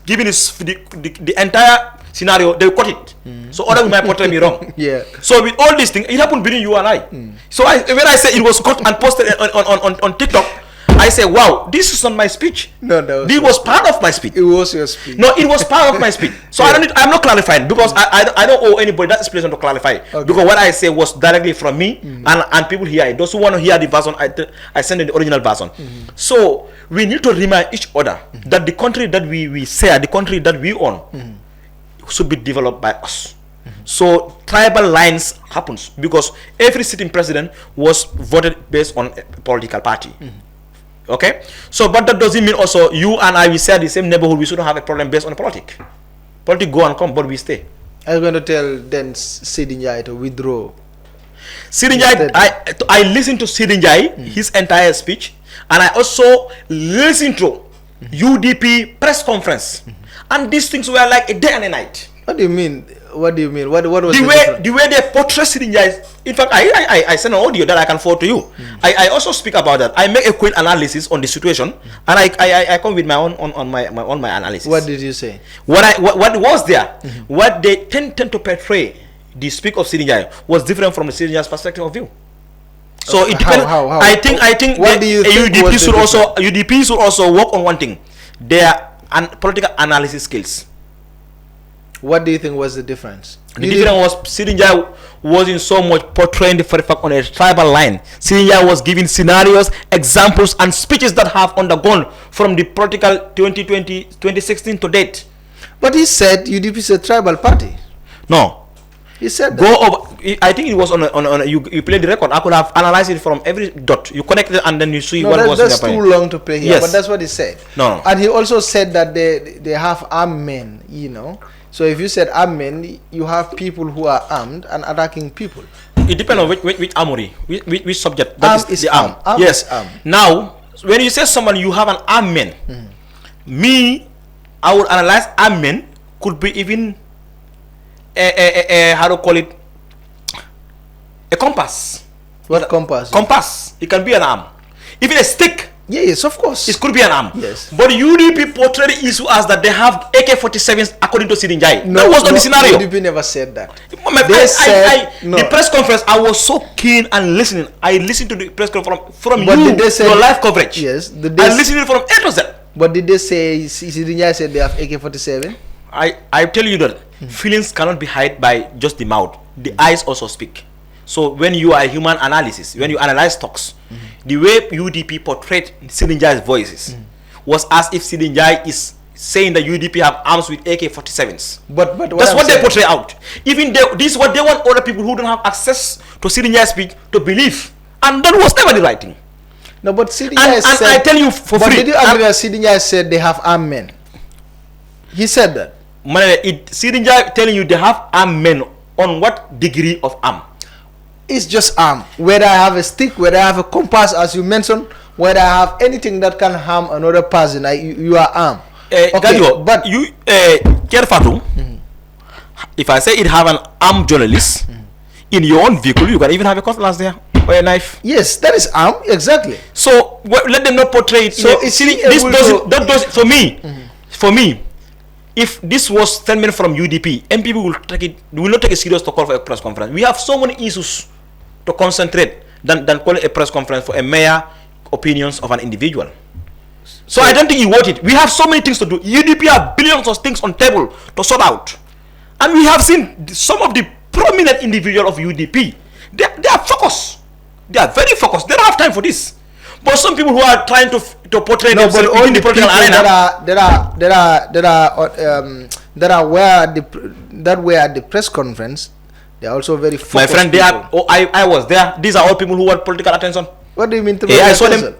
giving the entire scenario, they cut it. So others might portray me wrong. Yeah. So with all these things, it happened between you and I. So when I say it was cut and posted on TikTok, I say, wow, this is not my speech. No. This was part of my speech. It was your speech. No, it was part of my speech. So I'm not clarifying, because I don't owe anybody that explanation to clarify. Okay. Because what I say was directly from me, and people hear it. Those who want to hear the version, I send in the original version. So we need to remind each other that the country that we share, the country that we own, should be developed by us. So tribal lines happens because every sitting president was voted based on a political party. Okay, so but that doesn't mean also you and I, we share the same neighborhood, we shouldn't have a problem based on politics. Politics go and come, but we stay. I'm going to tell then Sidinjai to withdraw. Sidinjai, I listened to Sidinjai, his entire speech, and I also listened to UDP press conference, and these things were like a day and a night. What do you mean? What do you mean? What was the way they portray Sidinjai? In fact, I send an audio that I can forward to you. I also speak about that. I make a quick analysis on the situation, and I come with my own analysis. What did you say? What was there? What they tend to portray the speak of Sidinjai was different from the Sidinjai's perspective of view. So it depends. How? I think what do you think UDP should also work on one thing: their political analysis skills. What do you think was the difference? The difference was Sidinjai wasn't so much portraying the fact on a tribal line. Sidinjai was giving scenarios, examples, and speeches that have undergone from the political 2016 to date. But he said UDP is a tribal party. No. He said that. Go over. I think it was on you played the record. I could have analyzed it from every dot. You connect it and then you see what was in the that's too long to play here. Yes. But that's what he said. No. And he also said that they have armed men, you know. So if you said armed men, you have people who are armed and attacking people. It depends on which armory, which subject. That is the arm. Yes. Now, when you say someone you have an armed man, me, I would analyze armed men could be even how to call it, a compass. What compass? Compass. It can be an arm. Even a stick. Yes, of course. It could be an arm. Yes. But UDP portrayed the issue as that they have AK-47s according to Sidinjai. No, that was not the scenario. UDP never said that. The press conference, I was so keen and listening. I listened to the press conference from your live coverage. Yes. I listened from A to Z. But did they say Sidinjai said they have AK-47? I tell you that feelings cannot be hid by just the mouth. The eyes also speak. So when you are a human analysis, when you analyze talks, the way UDP portrayed Sidinjai's voices was as if Sidinjai is saying that UDP have arms with AK-47s. But that's what they portray out. Even this is what they want other people who don't have access to Sirinja's speech to believe. And that was never the right thing. No, but Sirinja said... And I tell you for free... But did you agree that Sirinja said they have armed men? He said that. Sirinja telling you they have armed men on what degree of arm? It's just arm. Whether I have a stick, whether I have a compass, as you mentioned, whether I have anything that can harm another person, you are armed. Okay, but you, Kerfatu, if I say it have an armed journalist in your own vehicle, you can even have a cutlass there or a knife. Yes, that is armed, exactly. So let them not portray it. So it's for me. If this was statement from UDP, NPP will not take it serious to call for a press conference. We have so many issues to concentrate than call a press conference for a mere opinions of an individual. So I don't think you want it. We have so many things to do. UDP have billions of things on table to sort out, and we have seen some of the prominent individuals of UDP. They are focused. They are very focused. They don't have time for this. But some people who are trying to portray themselves in the political arena that were at the press conference, they are also very focused. My friend, I was there. These are all people who want political attention. What do you mean? I saw them.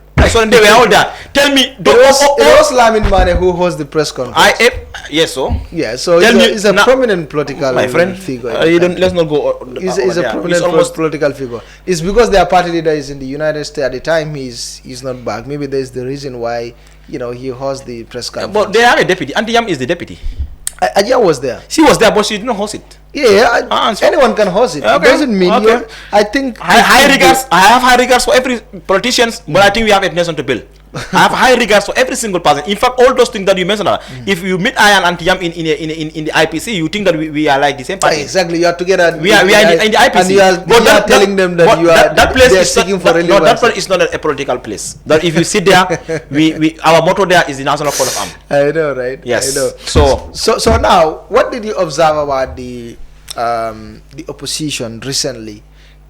They were all there. Tell me, it was Lamin Mane who hosts the press conference. Yes, so yeah. So he's a prominent political figure. Let's not go. He's a prominent political figure. It's because their party leader is in the United States at the time. He's not back. Maybe there's the reason why he hosts the press conference. But they have a deputy. Auntie Yam is the deputy. Ajia was there. She was there, but she didn't host it. Yeah, anyone can host it. Okay. It doesn't mean I think I have high regards for every politician, but I think we have a nation to build. I have high regards for every single person. In fact, all those things that you mentioned, if you meet I and Auntie Yam in the IPC, you think that we are like the same party. Exactly, you are together. We are in the IPC. And you are telling them that you are that place is seeking for relevance. No, that place is not a political place. That if you sit there, our motto there is the national coat of arms. I know, right? Yes. I know. So now, what did you observe about the opposition recently?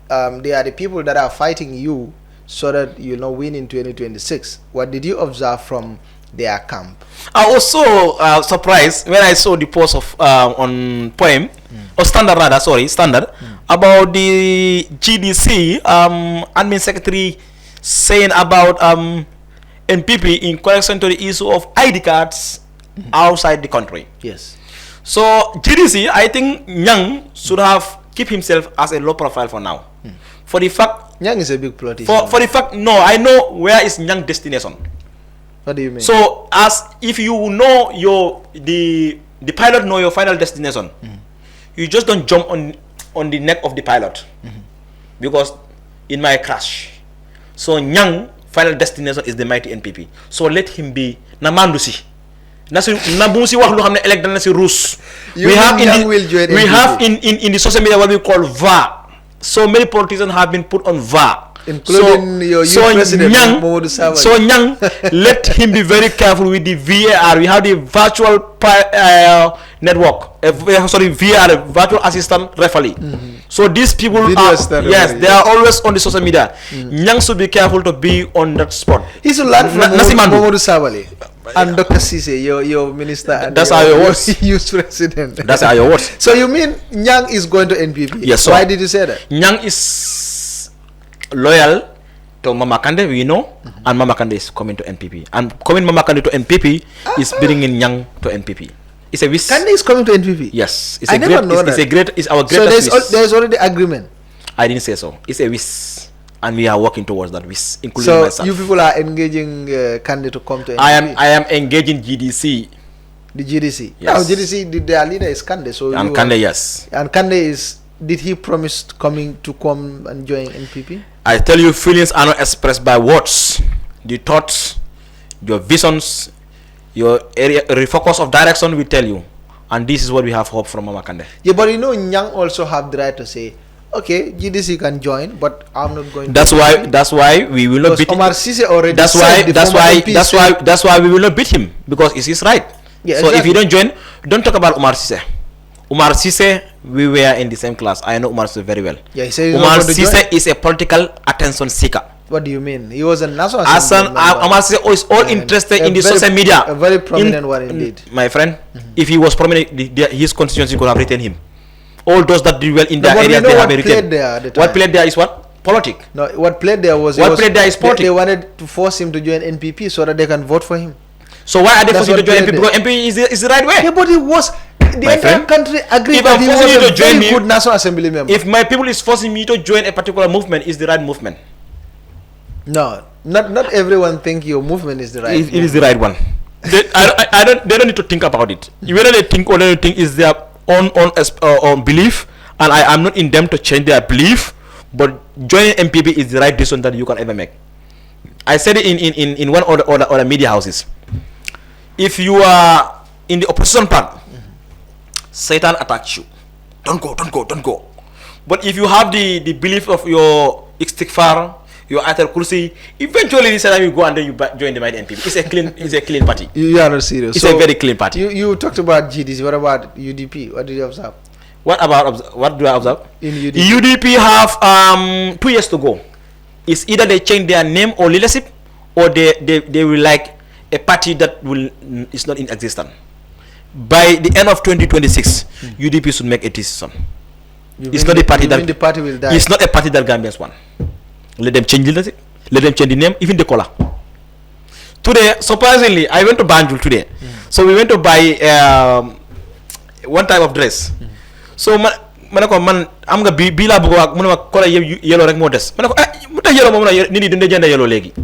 They are the people that are fighting you so that you'll win in 2026. What did you observe from their camp? I was so surprised when I saw the post of on Poem or Standard about the GDC admin secretary saying about NPP in connection to the issue of ID cards outside the country. Yes. So GDC, I think Nyang should have keep himself as a low profile for now. For the fact Nyang is a big politician. For the fact, no, I know where is Nyang destination. What do you mean? So as if you know the pilot know your final destination, you just don't jump on the neck of the pilot because it might crash. So Nyang final destination is the mighty NPP. So let him be namandusi. We have in the social media what we call VAR. So many politicians have been put on VAR, including your president. So Nyang, let him be very careful with the VAR. We have the virtual network. VAR, virtual assistant referee. So these people they are always on the social media. Nyang should be careful to be on that spot. He should learn from Momodu Sabali and Dr. Sise, your minister. And that's how your words. Youth president. That's how your words. So you mean Nyang is going to NPP? Yes, sir. Why did you say that? Nyang is loyal to Mama Kande, we know, and Mama Kande is coming to NPP. And coming Mama Kande to NPP is bringing Nyang to NPP. It's a wish. Kande is coming to NPP? Yes. It's I never know that. It's our greatest wish. So there's already agreement? I didn't say so. It's a wish. And we are working towards that wish, including so myself. You people are engaging Kande to come to NPP? I am engaging GDC. The GDC? Yes. Now GDC, their leader is Kande. So and Kande, yes. And Kande is, did he promise to come and join NPP? I tell you, feelings are not expressed by words. The thoughts, your visions, your area refocus of direction will tell you. And this is what we have hope from Mama Kande. Yeah, but Nyang also have the right to say, okay, GDC can join, but I'm not going. That's why we will not beat him. Omar Sise already. That's why we will not beat him, because it's his right. Yeah, so exactly. If you don't join, don't talk about Omar Sise. Omar Sise, we were in the same class. I know Omar Sise very well. Yeah, he said Omar Sise is a political attention seeker. What do you mean? He was a national Assembly member. Is all interested in the social media. A very prominent one indeed. My friend, if he was prominent, his constituency could have retained him. All those that did well in their areas, they have retained. What played there is what? Politics. No, what played there was... What played there is politics. They wanted to force him to join NPP so that they can vote for him. So why are they forcing him to join NPP? Because NPP is the right way. Yeah, but he was... The entire country agreed that he was a very good National Assembly member. If my people is forcing me to join a particular movement, is the right movement. No, not everyone think your movement is the right. It is the right one. They don't need to think about it. Whether they think or they don't think is their own belief, and I am not in them to change their belief. But joining MPP is the right decision that you can ever make. I said it in one or the media houses. If you are in the opposition part, Satan attacks you. Don't go. But if you have the belief of your istighfar, your Ayatul Kursi, eventually Satan will go and then you join the MPP. It's a clean party. You are not serious. It's a very clean party. You talked about GDC. What about UDP? What did you observe? What do I observe? In UDP. UDP have 2 years to go. It's either they change their name or leadership, or they will like a party that is not in existence. By the end of 2026, UDP should make a decision. It's not a party that the party will die. It's not a party that Gambians want. Let them change leadership. Let them change the name, even the color. Today, surprisingly, I went to Banjul today. So we went to buy one type of dress. So man am nga bi la bëgg wax mu ne ma color yellow rek moo des ma ne ko mu tax yellow moom la nit ñi dañ jënd yellow léegi.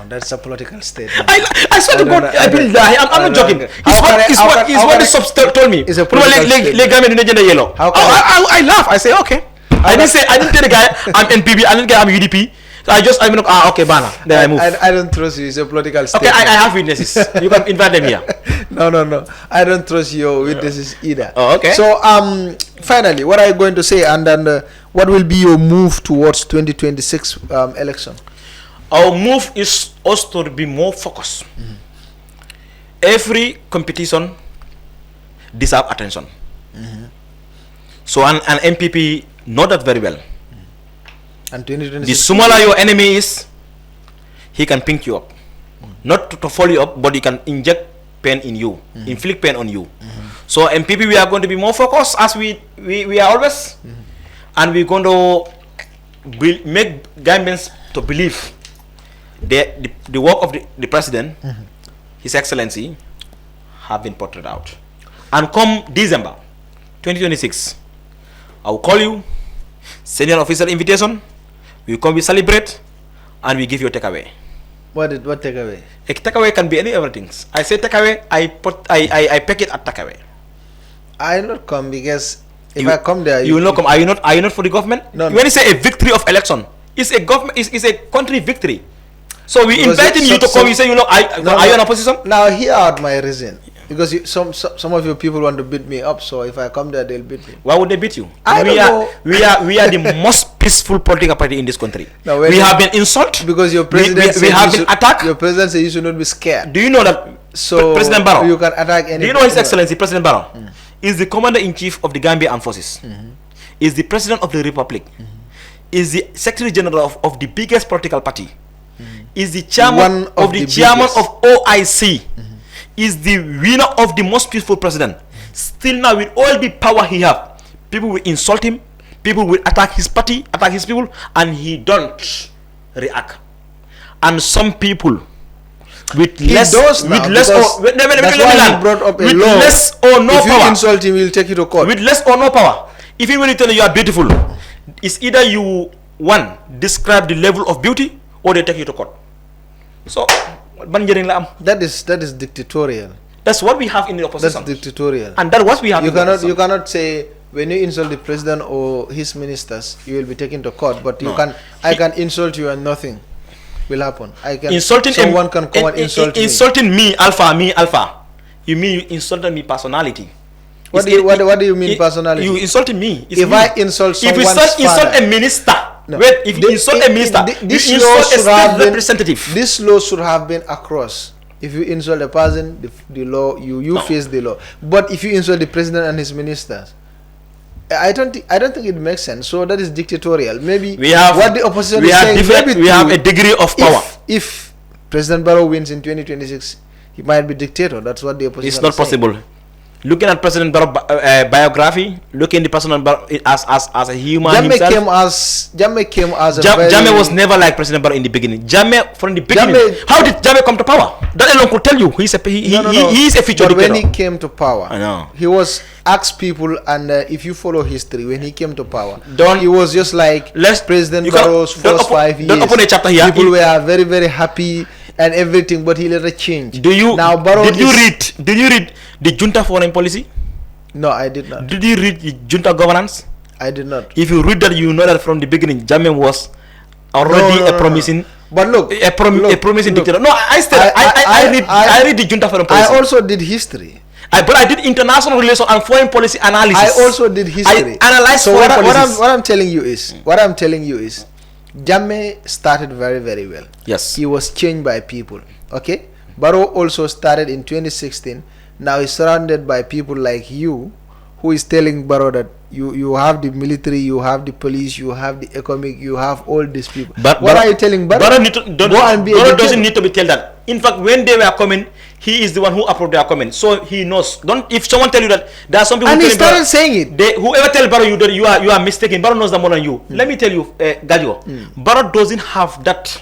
That's a political statement. I swear to God, I'm not joking. It's what the subs told me. It's a political statement. Yellow. I laugh. I say okay. I didn't tell the guy I'm NPP. I didn't get I'm UDP. So I mean, okay, bana. Then I move. I don't trust you. It's a political statement. Okay, I have witnesses. You can invite them here. No. I don't trust your witnesses either. Oh, okay. So, finally, what are you going to say, and then what will be your move towards 2026 election? Our move is also to be more focused. Every competition deserves attention. So an MPP know that very well. And 2026, the smaller your enemy is, he can pink you up. Not to follow you up, but he can inject pain in you, inflict pain on you. So MPP, we are going to be more focused as we are always, and we're going to make Gambians to believe the work of the president, His Excellency, have been portrayed out. And come December 2026, I will call you, send you an official invitation. We come, we celebrate, and we give you a takeaway. What takeaway? A takeaway can be any other things. I say takeaway, I pack it at takeaway. I will not come because if I come there, you will not come. Are you not for the government? No. When you say a victory of election, it's a government, it's a country victory. So we inviting you to come. You say are you in opposition? Now hear out my reason. Because some of your people want to beat me up, so if I come there, they'll beat me. Why would they beat you? We are the most peaceful political party in this country. No, we have been insulted. Because your president we have been attacked. Your president said you should not be scared. Do you know that? So President Barrow, you can attack any. Do you know His Excellency President Barrow is the commander-in-chief of the Gambia Armed Forces, is the president of the Republic, is the Secretary General of the biggest political party, is the chairman of OIC. Is the winner of the most peaceful president. Still now, with all the power he have, people will insult him, people will attack his party, attack his people, and he don't react. And some people with less or no if power. You insult him, he'll take you to court. With less or no power. If he will tell you are beautiful, it's either you describe the level of beauty, or they take you to court. So that is dictatorial. That's what we have in the opposition. That's dictatorial. And that's what we have. You cannot say when you insult the president or his ministers, you will be taken to court. But I can insult you and nothing will happen. Someone can come and insult me. Insulting me, Alpha. You mean you insulted me personality? What do you mean personality? You insulted me. I insult someone's if you insult a minister. No. Wait, if you insult a minister, this you insult a state representative. This law should have been across. If you insult a person, the law, you face the law. But if you insult the president and his ministers, I don't think it makes sense. So that is dictatorial. Maybe we have what the opposition we is have saying. different, we have a degree of power. If President Barrow wins in 2026, he might be dictator. That's what the opposition. It's not possible. Looking at President Barrow biography, looking at the President Barrow as a human himself. Jammeh came as a Jammeh was never like President Barrow in the beginning. Jammeh from the beginning. How did Jammeh come to power? That alone could tell you he is a future dictator. When he came to power, I know he was asked people, and if you follow history, when he came to power, he was just like President Barrow's first 5 years. Don't open a chapter here. People were very, very happy and everything, but he later changed. Did you read the junta foreign policy? No, I did not. Did you read the junta governance? I did not. If you read that, you know that from the beginning, Jammeh was already promising. But look, a promising dictator. No, I read the junta foreign policy. I also did history. But I did international relations and foreign policy analysis. I also did history. I analyzed foreign policies. What I'm telling you is, Jammeh started very, very well. Yes. He was changed by people. Okay. Barrow also started in 2016. Now he's surrounded by people like you, who is telling Barrow that you have the military, you have the police, you have the economic, you have all these people. But what are you telling Barrow? Barrow doesn't need to be told that. In fact, when they were coming, he is the one who approved their comment, so he knows. If someone tell you that there are some people, and he started saying it. Whoever tell Barrow you that you are mistaken, Barrow knows that more than you. Let me tell you, Gadio, Barrow doesn't have that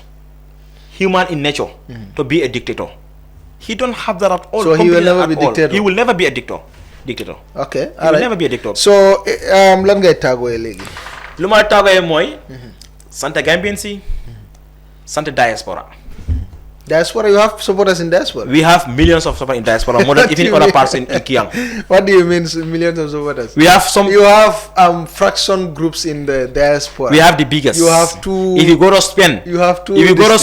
human in nature to be a dictator. He don't have that at all. So he will never be dictator. He will never be a dictator. Okay. He will never be a dictator. So lan ngay tagoy legi. Luma tagoy moy Santa Gambian si, Santa diaspora. Diaspora, you have supporters in diaspora? We have millions of supporters in diaspora, more than even other parts in Kiang. What do you mean millions of supporters? We have some. You have fraction groups in the diaspora. We have the biggest. You have two. If you go to Spain, you have two. If you go to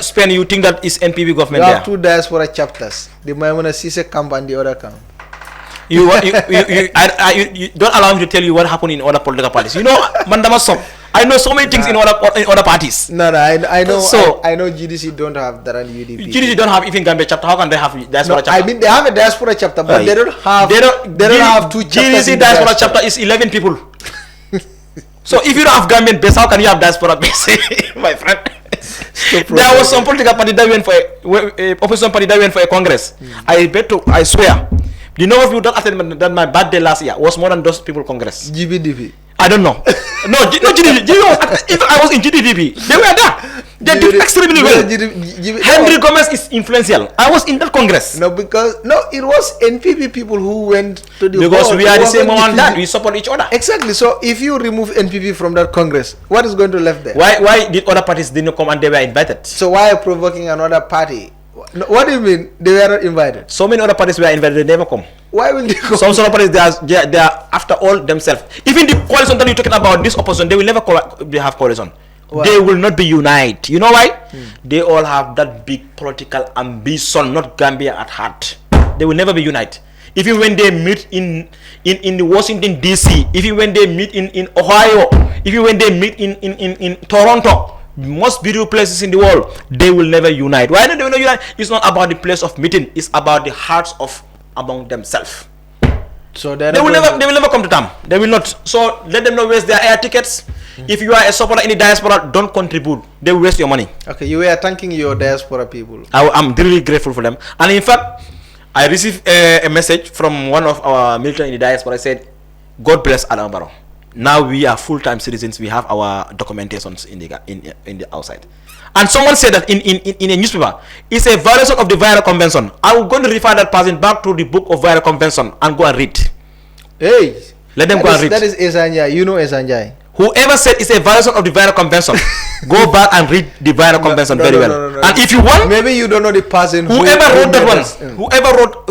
Spain, you think that is NPP government there. You there. have two diaspora chapters. The Maimuna Sise camp and the other camp. You don't allow me to tell you what happened in other political parties. You know, Mandama Som. I know so many things in other parties. No, I know. So I know GDC don't have that and UDP. GDC don't have even Gambia chapter. How can they have diaspora chapter? I mean, they have a diaspora chapter, but they don't have. They don't have two chapters. GDC diaspora chapter is 11 people. So if you don't have Gambian base, how can you have diaspora base, my friend? There was some political party that went for opposition party that went for a congress. I swear, the number of people that attended my birthday last year was more than those people congress. GBDP. I don't know. No, GDP. If I was in GDP, they were there. They did extremely well. Henry Gomez is influential. I was in that congress. No, it was NPP people who went to the. Because we are the same one that we support each other. Exactly. So if you remove NPP from that congress, what is going to left there? Why did other parties didn't come and they were invited? So why are provoking another party? What do you mean they were not invited? So many other parties were invited, they never come. Why will they come? Some other parties they are after all themselves. Even the coalition that you're talking about, this opposition, they will never have coalition. Why? They will not be united. You know why? They all have that big political ambition, not Gambia at heart. They will never be united. Even when they meet in Washington DC, even when they meet in Ohio, even when they meet in Toronto, most beautiful places in the world, they will never unite. Why don't they not unite? It's not about the place of meeting, it's about the hearts of among themselves. So they will never come to term. They will not. So let them not waste their air tickets. If you are a supporter in the diaspora, don't contribute. They will waste your money. Okay, you were thanking your diaspora people. I'm really grateful for them. And in fact, I received a message from one of our military in the diaspora. I said, God bless Adam Barrow. Now we are full-time citizens. We have our documentations in the outside. And someone said that in a newspaper, it's a violation of the Vienna Convention. I'm going to refer that person back to the book of Vienna Convention and go and read. Hey, let them go and read. That is Esanjai. You know Esanjai. Whoever said it's a violation of the Vienna Convention, go back and read the Vienna Convention very well. No. And if you want, maybe you don't know the person. Whoever wrote that one,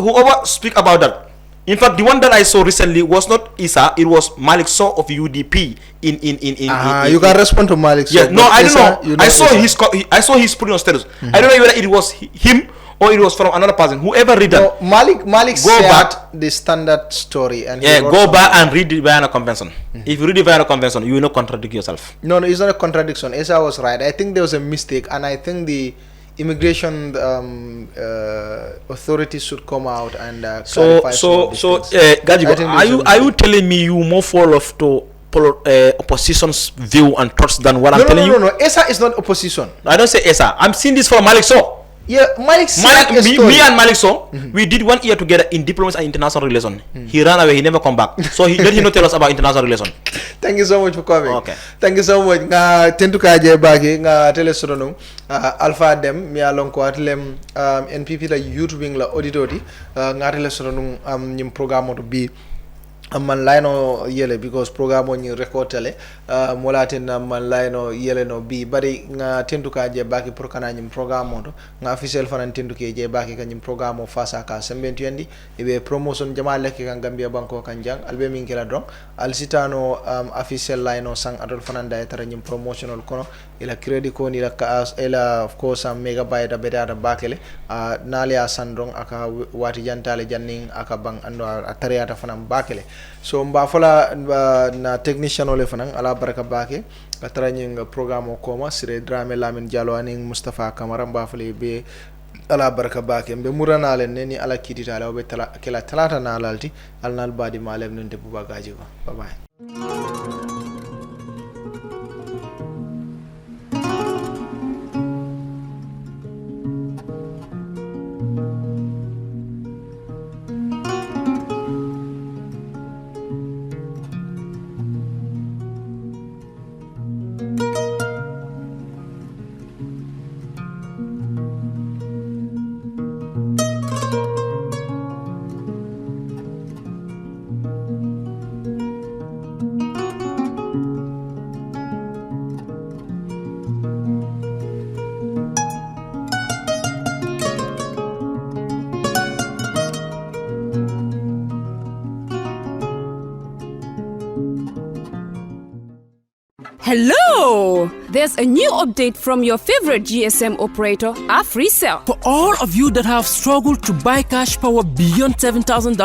whoever speak about that. In fact, the one that I saw recently was not Isa, it was Malik Sow of UDP you can respond to Malik Sow. Yeah, no, I don't know. I saw his putting on status. I don't know whether it was him or it was from another person. Whoever read that. Malik go back the standard story and go back and read the Vienna Convention. If you read the Vienna Convention, you will not contradict yourself. No, it's not a contradiction. Isa was right. I think there was a mistake, and I think immigration authorities should come out and clarify. Gajigo, are you telling me you more fall off to opposition's view and thoughts than what I'm telling you? No. ESA is not opposition. I don't say ESA. I'm seeing this from Malik So. Yeah, me and Malik So, we did 1 year together in diplomacy and international relations. He ran away, he never come back. So let him not tell us about international relations. Thank you so much for coming. Okay. Thank you so much. Nga tentu kaje bagi nga telesono Alpha Dem mi alon ko atlem NPP la youth wing la auditor nga telesono nyim programme to bi man layno yele because programme on record tele molaten man layno yele no bi bari nga tentuka je baki pour kana nyim programme on nga officiel fanan tentuke je baki kanyim programme o face à ka sembentu yandi e promotion jama lekki kan Gambia banko kan jang albe min kala don al sitano officiel layno sang adol fanan da tara nyim promotional kono ila credit ko ni la ila of course megabyte da beta da bakele nalia sandrong aka wati jantale janning aka bang ando atariata fanan bakele so mba fola na technician ole fanan ala baraka bake katara nyinga programme ko ma sire drame lamin diallo aning Mustafa Kamara mba fole be ala baraka bake mbe murana len neni ala kidita ala be tala kala talata na alalti alnal badi malem nunte buba gaji ko bye bye. Hello! There's a new update from your favorite GSM operator, AfriCell. For all of you that have struggled to buy cash power beyond $7,000,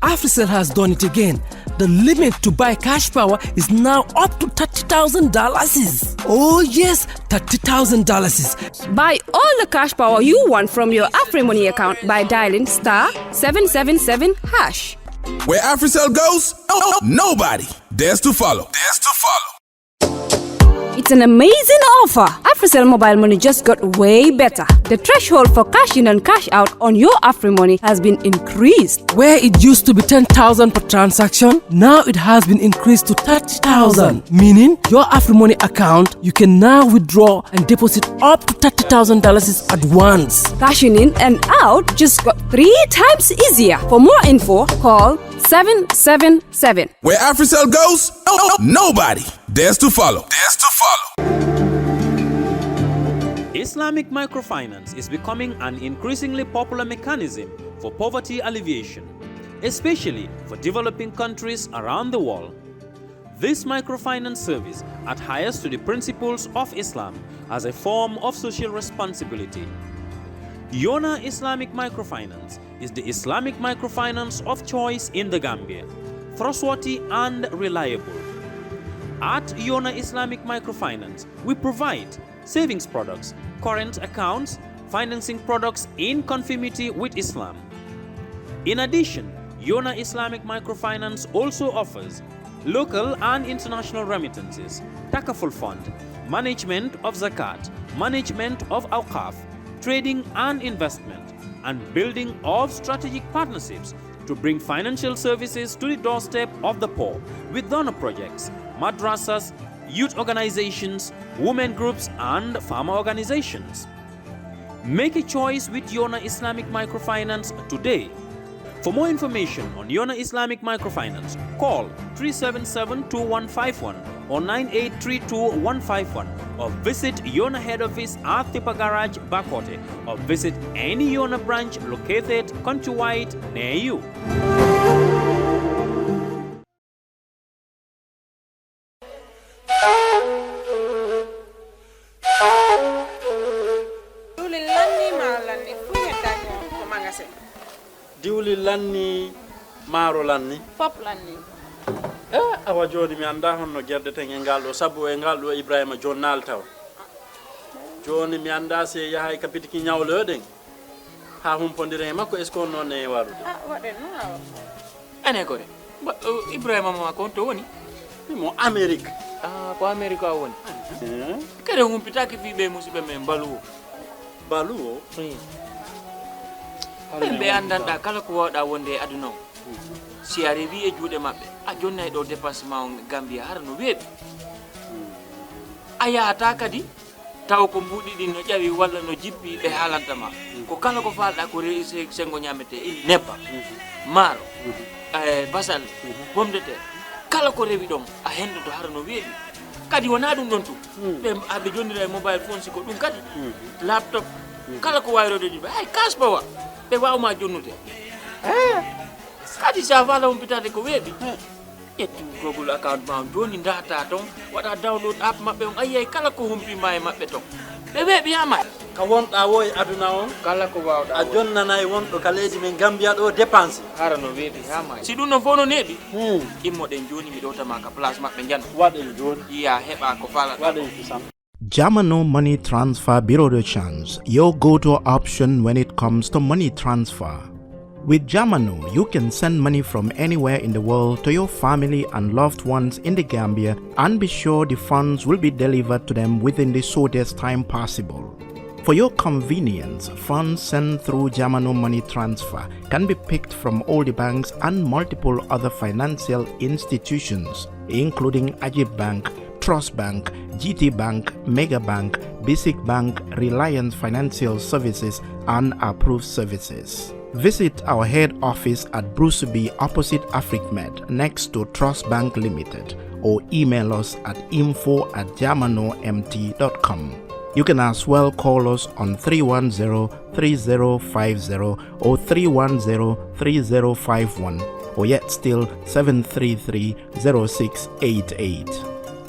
AfriCell has done it again. The limit to buy cash power is now up to $30,000. Oh yes, $30,000. Buy all the cash power you want from your AfriMoney account by dialing *777#. Where AfriCell goes, nobody dares to follow. It's an amazing offer. AfriCell mobile money just got way better. The threshold for cash in and cash out on your AfriMoney has been increased. Where it used to be 10,000 per transaction, now it has been increased to 30,000. Meaning, your AfriMoney account, you can now withdraw and deposit up to $30,000 at once. Cashing in and out just got 3 times easier. For more info, call 777. Where AfriCell goes, nobody dares to follow. Islamic microfinance is becoming an increasingly popular mechanism for poverty alleviation, especially for developing countries around the world. This microfinance service adheres to the principles of Islam as a form of social responsibility. Yona Islamic Microfinance is the Islamic microfinance of choice in the Gambia, trustworthy and reliable. At Yona Islamic Microfinance, we provide savings products, current accounts, financing products in conformity with Islam. In addition, Yona Islamic Microfinance also offers local and international remittances, takaful fund, management of zakat, management of awqaf, trading and investment, and building of strategic partnerships to bring financial services to the doorstep of the poor with donor projects, madrasas, youth organizations, women groups, and farmer organizations. Make a choice with Yona Islamic Microfinance today. For more information on Yona Islamic Microfinance, call 377-2151 or 9832-151 or visit Yona head office at Tipa Garage, Bakote, or visit any Yona branch located countrywide near you. diwli lanni maaro lanni fop lanni awa joni mi anda honno gerdeten e ngal ɗo sabu e ngal ɗo Ibrahima jonnal taw joni mi anda se yahay kapitiki nyawloden ha humpondire makko est ce qu'on non e warude waɗen non ane ko de Ibrahima ma ko to woni mo Amerique ko America woni kare humpitaki fiɓe musiɓe men baluwo ɓe andanɗa kala ko wawɗa wonde e aduna o si a rewi e juuɗe maɓɓe a jonnay ɗo dépassement o Gambia har no weeɓi a yahata kadi taw ko mbuɗi ɗin no ƴawi walla no jippi ɓe haalantama ko kala ko falɗa ko rewi sengo ñamete ili nebba maaro basalle pomme de terre kala ko rewi ɗon a hendoto har no weeɓi kadi wona ɗum ɗon tum ɓe jonnira e mobile phone siko ɗum kadi laptop kala ko wayrode ɗi hay kaspawa ɓe wawma jonnude kadi sa fala humpitade ko weeɓi ƴettu Google account ma joni data ton waɗa download app maɓɓe on ayyay kala ko humpima e maɓɓe ton ɓe weeɓiyama ka wonɗa wo e aduna on kala ko wawɗa a jonnanayi wonɗo ka leydi men Gambia ɗo dépense hara no weeɓi hama si ɗum non fof no neeɓi immoɗen joni mi ɗowtama ka place maɓɓe janda waɗen joni iya heɓa ko falata waɗen sam Jamano Money Transfer Bureau de Change, your go-to option when it comes to money transfer. With Jamano, you can send money from anywhere in the world to your family and loved ones in the Gambia and be sure the funds will be delivered to them within the shortest time possible. For your convenience, funds sent through Jamano Money Transfer can be picked from all the banks and multiple other financial institutions, including Ajib Bank, Trust Bank, GT Bank, Mega Bank, Basic Bank, Reliance Financial Services, and Approved Services. Visit our head office at Bruceby opposite AfricMed next to Trust Bank Limited or email us at info@jamanomt.com. You can as well call us on 310-3050 or 310-3051 or yet still 733-0688.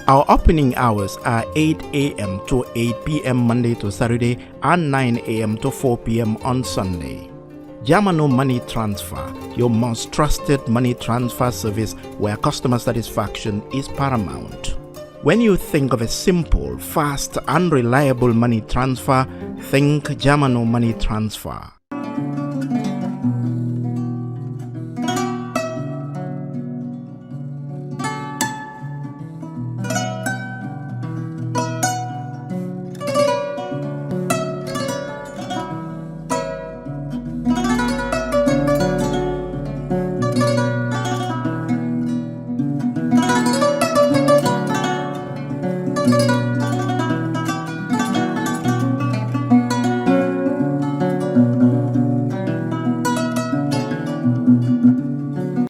Our opening hours are 8 a.m. to 8 p.m. Monday to Saturday and 9 a.m. to 4 p.m. on Sunday. Jamano Money Transfer, your most trusted money transfer service where customer satisfaction is paramount. When you think of a simple, fast, and reliable money transfer, think Jamano Money Transfer.